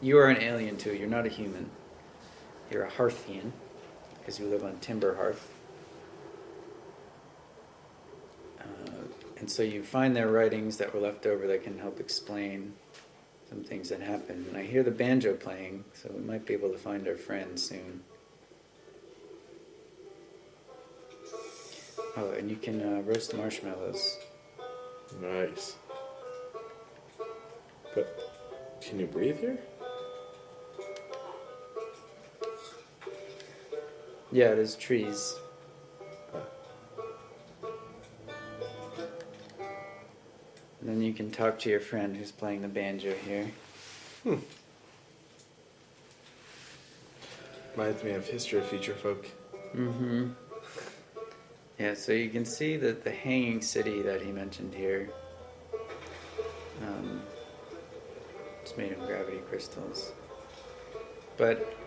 You are an alien too. You're not a human. You're a Hearthian, because you live on Timber Hearth. And so you find their writings that were left over that can help explain some things that happened. And I hear the banjo playing, so we might be able to find our friend soon. Oh, and you can roast marshmallows. Nice. But can you breathe here? Yeah, there's trees. And then you can talk to your friend who's playing the banjo here. Reminds me of History of Future Folk. Mm-hmm. Yeah, so you can see that the hanging city that he mentioned here. It's made of gravity crystals. But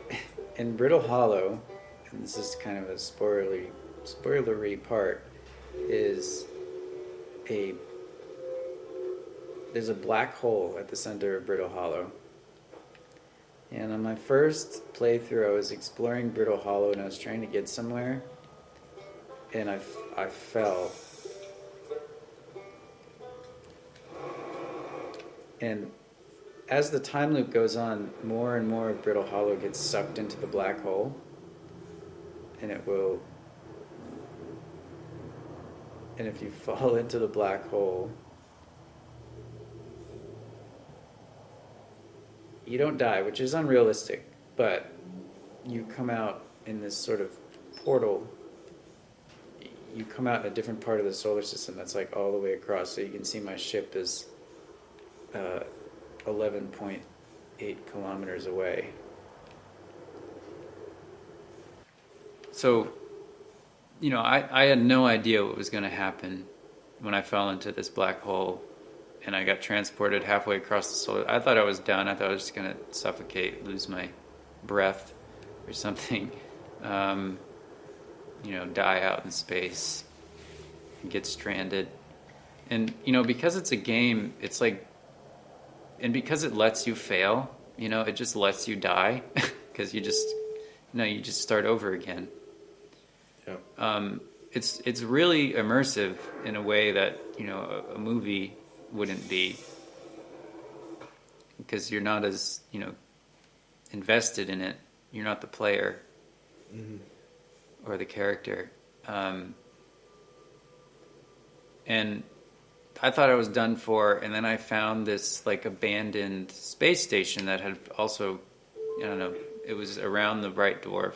in Brittle Hollow, and this is kind of a spoilery part, there's a black hole at the center of Brittle Hollow. And on my first playthrough, I was exploring Brittle Hollow and I was trying to get somewhere, and I fell. And as the time loop goes on, more and more of Brittle Hollow gets sucked into the black hole, and it will. And if you fall into the black hole, you don't die, which is unrealistic, but you come out in this sort of portal. You come out in a different part of the solar system that's like all the way across. So you can see my ship is 11.8 kilometers away. So, I had no idea what was going to happen when I fell into this black hole and I got transported halfway across the solar. I thought I was done. I thought I was just going to suffocate, lose my breath or something, die out in space and get stranded. And, because it's a game, it's like, and because it lets you fail, it just lets you die because you just start over again. Yeah. It's really immersive in a way that, a movie wouldn't be, because you're not as, invested in it. You're not the player or the character. And I thought I was done for, and then I found this like abandoned space station that had also, I don't know, it was around the Bright Dwarf,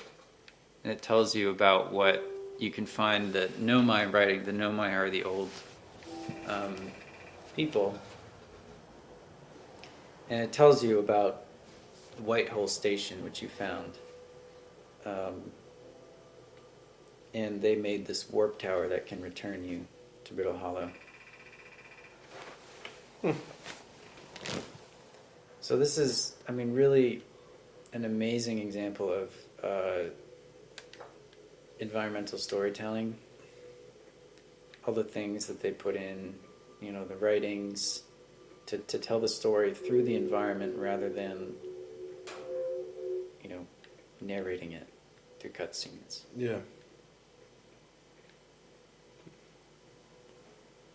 and it tells you about what you can find. The Nomai writing. The Nomai are the old people, and it tells you about the White Hole Station, which you found, and they made this warp tower that can return you to Brittle Hollow. So this is, really an amazing example of environmental storytelling. All the things that they put in, the writings, to tell the story through the environment rather than, narrating it through cutscenes. Yeah.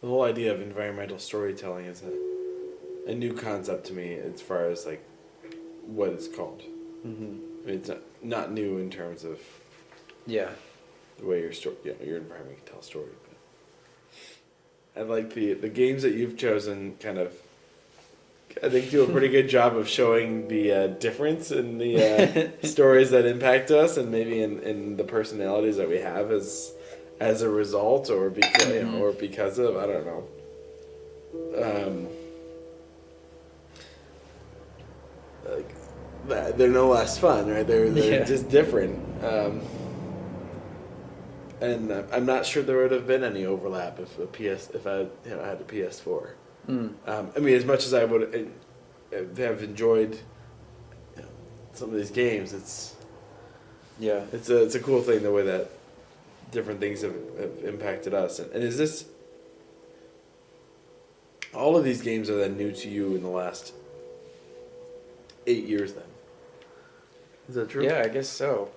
The whole idea of environmental storytelling is a new concept to me as far as like what it's called. Mm-hmm. I mean, it's not new in terms of Yeah. the way your environment can tell a story. But I like the games that you've chosen. Kind of, I think, do a pretty good job of showing the difference in the stories that impact us, and maybe in the personalities that we have as a result, or because or because of, I don't know. Like they're no less fun, right? They're just different. And I'm not sure there would have been any overlap if I had a PS4. As much as I would have enjoyed some of these games, it's a cool thing the way that different things have impacted us. And is this all of these games are then new to you in the last 8 years? Then is that true? Yeah, I guess so.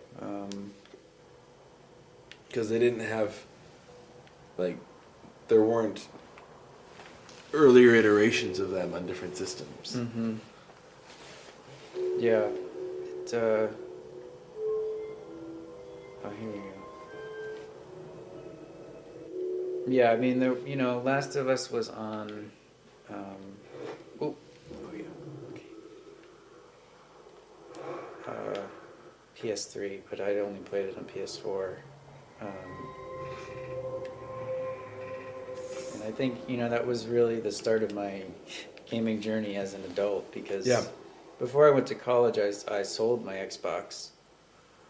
Because they didn't have, there weren't earlier iterations of them on different systems. Mm-hmm. Yeah. Oh, here you go. Yeah, Last of Us was on. Oh yeah. Okay. PS3, but I'd only played it on PS4. And I think, that was really the start of my gaming journey as an adult, because before I went to college, I sold my Xbox.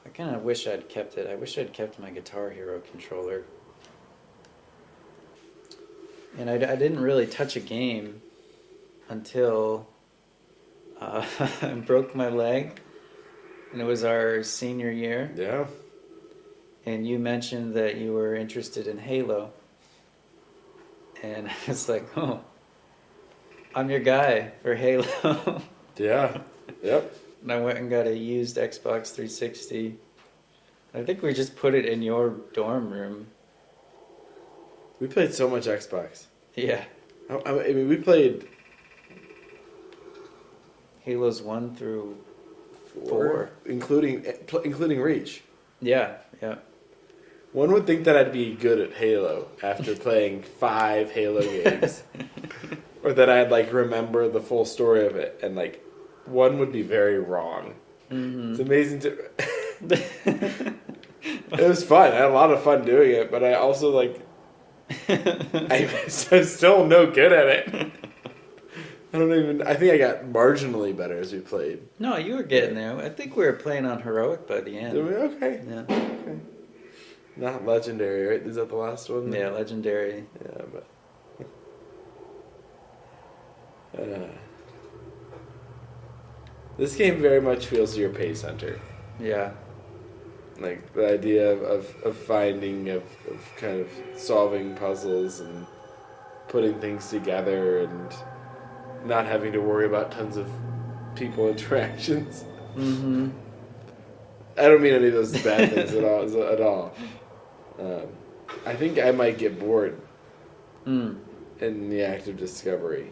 I kind of wish I'd kept it. I wish I'd kept my Guitar Hero controller. And I didn't really touch a game until I broke my leg, and it was our senior year. Yeah. And you mentioned that you were interested in Halo. And I was like, oh, I'm your guy for Halo. Yeah. Yep. And I went and got a used Xbox 360. I think we just put it in your dorm room. We played so much Xbox. Yeah. We played Halos 1 through 4. Including Reach. Yeah. One would think that I'd be good at Halo after playing 5 Halo games. Or that I'd remember the full story of it, and one would be very wrong. Mm-hmm. It's amazing to It was fun. I had a lot of fun doing it, but I also I'm still no good at it. I think I got marginally better as we played. No, you were getting there. I think we were playing on Heroic by the end. Okay. Yeah. Okay. Not Legendary, right? Is that the last one? Yeah, Legendary. Yeah, but... this game very much feels your pace hunter. Yeah. The idea of finding, of kind of solving puzzles and putting things together and not having to worry about tons of people interactions. Mm-hmm. I don't mean any of those bad things at all. I think I might get bored in the act of discovery.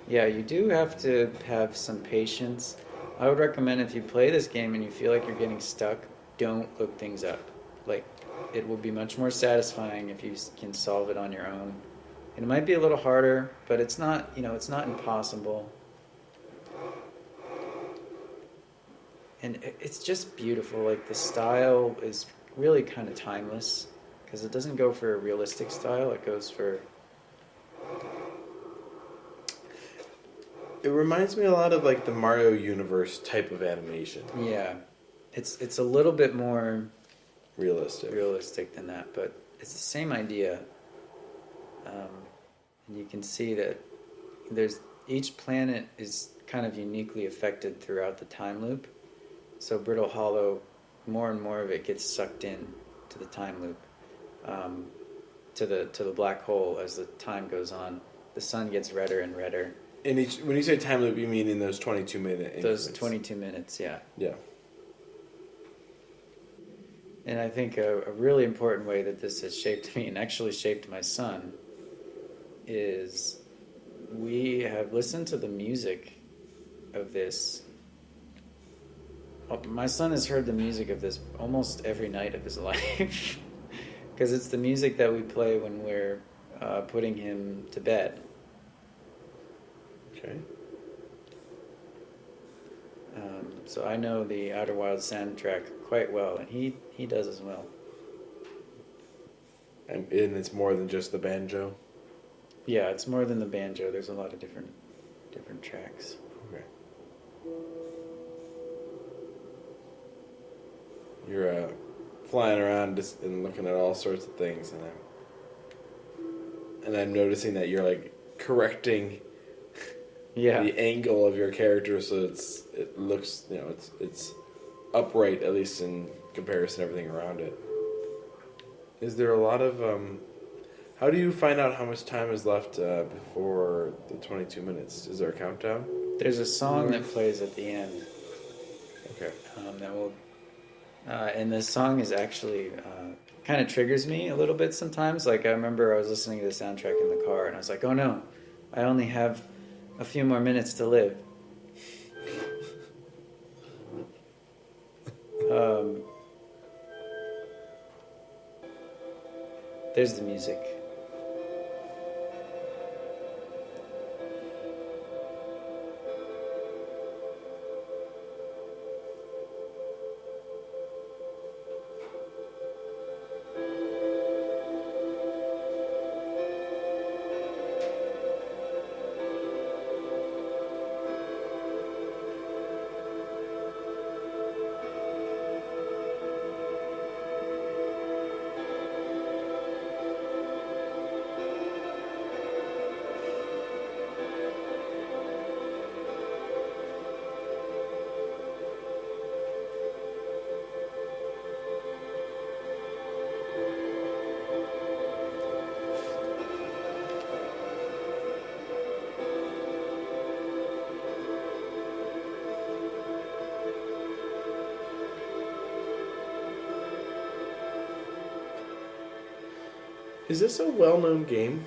Yeah, you do have to have some patience. I would recommend if you play this game and you feel like you're getting stuck, don't look things up. Like, it will be much more satisfying if you can solve it on your own. And it might be a little harder, but it's not, it's not impossible. And it's just beautiful. Like, the style is really kind of timeless because it doesn't go for a realistic style. It goes for... It reminds me a lot of like the Mario universe type of animation. Yeah. It's a little bit more Realistic than that, but it's the same idea. And you can see that each planet is kind of uniquely affected throughout the time loop. So Brittle Hollow, more and more of it gets sucked in to the time loop, to the black hole as the time goes on. The sun gets redder and redder. When you say time loop, you mean in those 22-minute increments? Those 22 minutes, yeah. Yeah. And I think a really important way that this has shaped me and actually shaped my son is we have listened to the music of this. My son has heard the music of this almost every night of his life because it's the music that we play when we're putting him to bed. Okay. So I know the Outer Wilds soundtrack quite well, and he does as well. And it's more than just the banjo? Yeah, it's more than the banjo. There's a lot of different tracks. Okay. You're flying around just and looking at all sorts of things, and I'm noticing that you're like correcting the angle of your character so it looks it's upright, at least in comparison to everything around it. Is there a lot of how do you find out how much time is left before the 22 minutes? Is there a countdown? There's a song that plays at the end. Okay. That will, and the song is actually kind of triggers me a little bit sometimes. Like, I remember I was listening to the soundtrack in the car, and I was like, "Oh no, I only have a few more minutes to live." There's the music. Is this a well-known game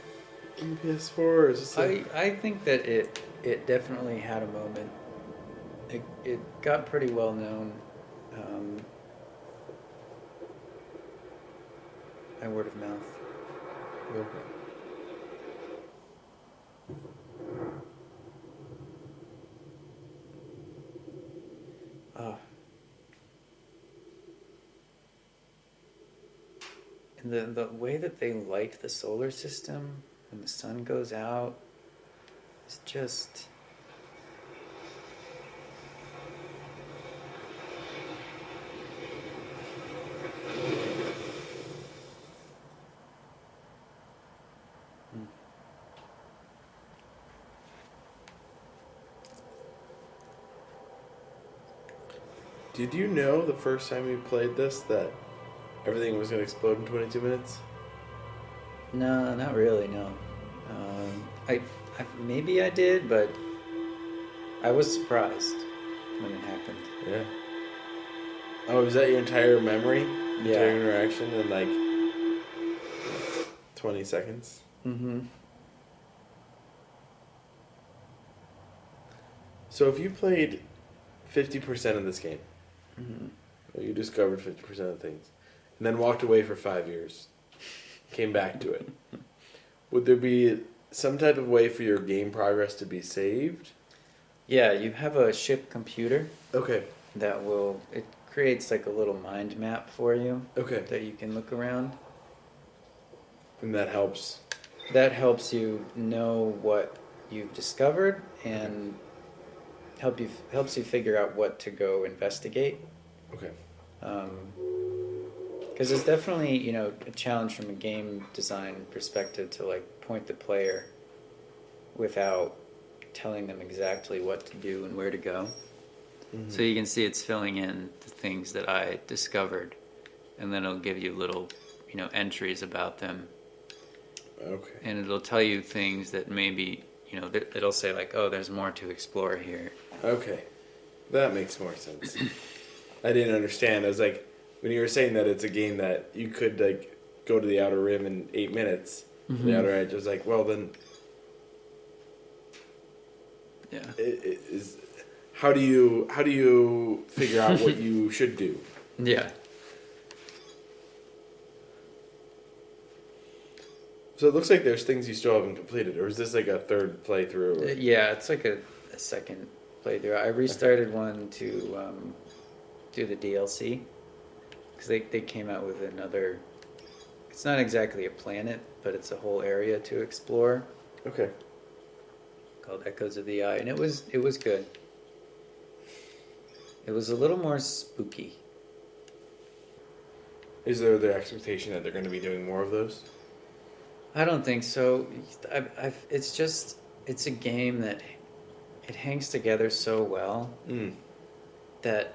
in PS4, or is this I think that it definitely had a moment. It got pretty well known by word of mouth. Okay. And the way that they light the solar system when the sun goes out is just... Did you know the first time you played this that everything was going to explode in 22 minutes? No, not really, no. I maybe I did, but I was surprised when it happened. Yeah. Oh, was that your entire memory? Yeah. Entire interaction in like 20 seconds? Mm-hmm. So if you played 50% of this game, or you discovered 50% of things, and then walked away for 5 years, came back to it, would there be some type of way for your game progress to be saved? Yeah, you have a ship computer Okay. that it creates like a little mind map for you Okay. that you can look around. And that helps. That helps you know what you've discovered and helps you figure out what to go investigate. Okay. Because it's definitely, you know, a challenge from a game design perspective to like point the player without telling them exactly what to do and where to go. Mm-hmm. So you can see it's filling in the things that I discovered, and then it'll give you little, you know, entries about them. Okay. And it'll tell you things that maybe, you know, it'll say like, oh, there's more to explore here. Okay. That makes more sense. I didn't understand. I was like, when you were saying that it's a game that you could like go to the Outer Rim in 8 minutes, the Outer Edge, I was like, well then, Yeah. how do you figure out what you should do? Yeah. So it looks like there's things you still haven't completed, or is this like a third playthrough? Or? Yeah, it's like a second playthrough. I restarted one to do the DLC because they came out with another. It's not exactly a planet, but it's a whole area to explore Okay. called Echoes of the Eye, and it was good. It was a little more spooky. Is there the expectation that they're going to be doing more of those? I don't think so. It's a game that it hangs together so well that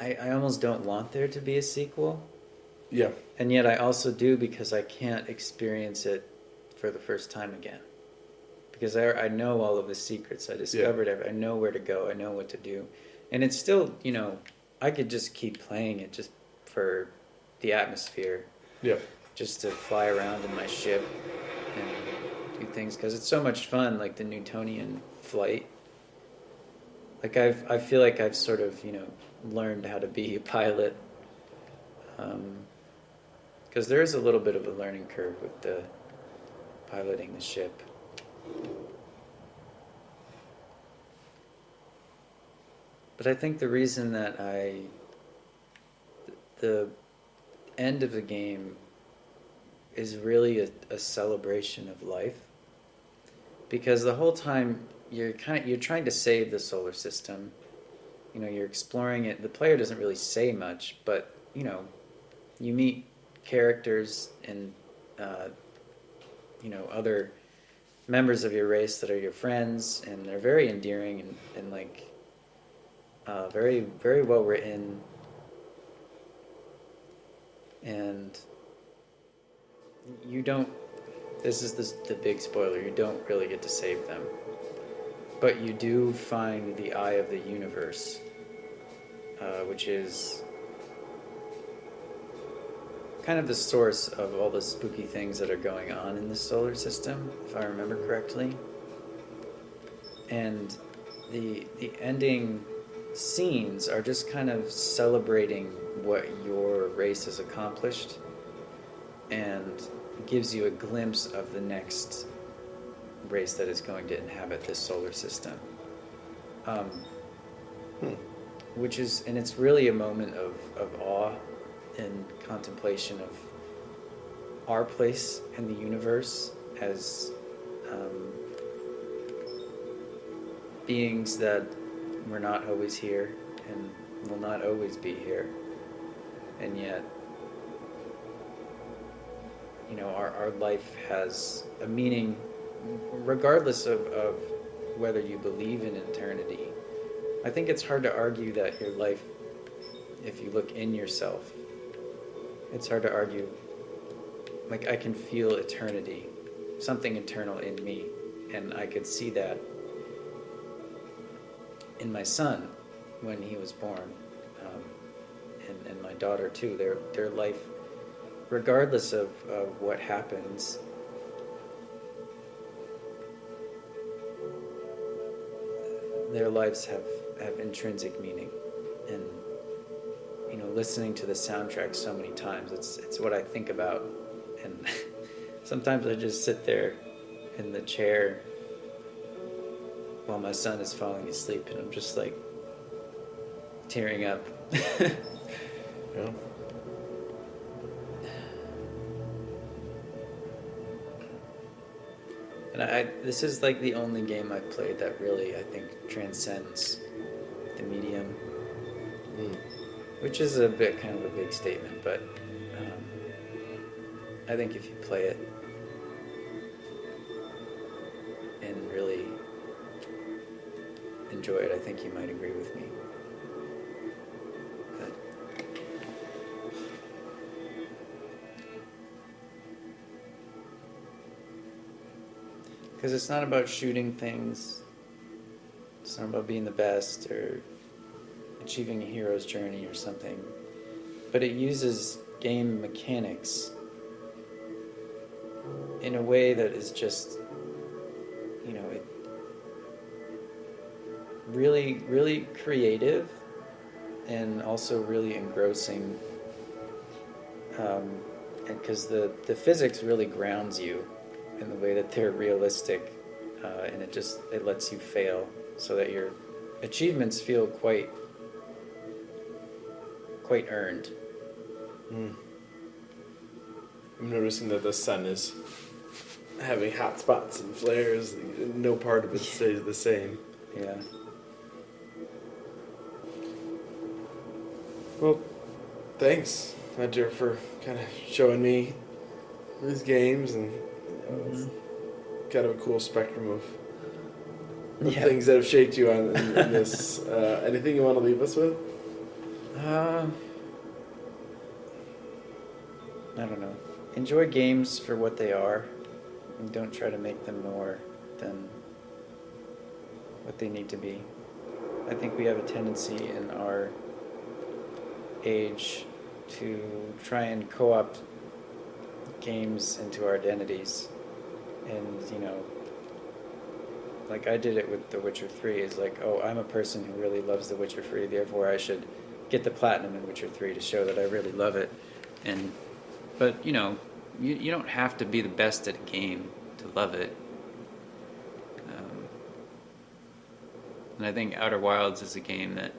I almost don't want there to be a sequel. Yeah. And yet I also do because I can't experience it for the first time again. Because I know all of the secrets. I discovered I know where to go. I know what to do. And it's still, you know, I could just keep playing it just for the atmosphere. Yeah. Just to fly around in my ship and do things. Because it's so much fun, like the Newtonian flight. Like I feel like I've sort of, you know, learned how to be a pilot. Because there is a little bit of a learning curve with the piloting the ship. But I think the reason that the end of the game is really a celebration of life, because the whole time you're trying to save the solar system. You know, you're exploring it. The player doesn't really say much, but you know, you meet characters and you know, other members of your race that are your friends, and they're very endearing and like very, very well written. And you don't, this is the big spoiler, you don't really get to save them. But you do find the Eye of the Universe, which is kind of the source of all the spooky things that are going on in the solar system, if I remember correctly. And the ending scenes are just kind of celebrating what your race has accomplished and gives you a glimpse of the next race that is going to inhabit this solar system. Which is, and it's really a moment of awe and contemplation of our place in the universe as beings that were not always here and will not always be here. And yet, you know, our life has a meaning regardless of whether you believe in eternity. I think it's hard to argue that your life, if you look in yourself, it's hard to argue, like I can feel eternity, something eternal in me, and I could see that in my son when he was born, and my daughter too. Their life, regardless of what happens, their lives have intrinsic meaning, and listening to the soundtrack so many times, it's what I think about, and sometimes I just sit there in the chair while my son is falling asleep, and I'm just like tearing up. Yeah. And this is like the only game I've played that really, I think, transcends the medium, which is a bit kind of a big statement, but I think if you play it and really enjoy it, I think you might agree with me. Because it's not about shooting things, it's not about being the best or achieving a hero's journey or something, but it uses game mechanics in a way that is just, it really, really creative and also really engrossing, and because the physics really grounds you in the way that they're realistic, and it lets you fail so that your achievements feel quite earned. I'm noticing that the sun is having hot spots and flares. No part of it stays the same. Yeah. Well, thanks, Hunter, for kind of showing me these games, and it's kind of a cool spectrum of things that have shaped you in this. Anything you want to leave us with? I don't know. Enjoy games for what they are, and don't try to make them more than what they need to be. I think we have a tendency in our age to try and co-opt games into our identities, and like I did it with The Witcher 3. Is like, oh, I'm a person who really loves The Witcher 3, therefore I should get the platinum in Witcher 3 to show that I really love it. But you don't have to be the best at a game to love it. And I think Outer Wilds is a game that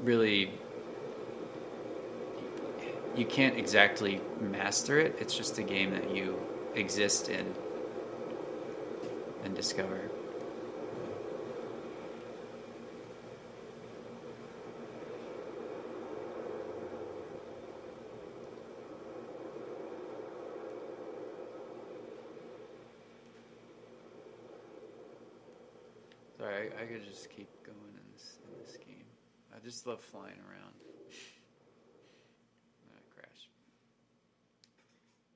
really, you can't exactly master it. It's just a game that you exist in and discover. Sorry, I could just keep going in this game. I just love flying around.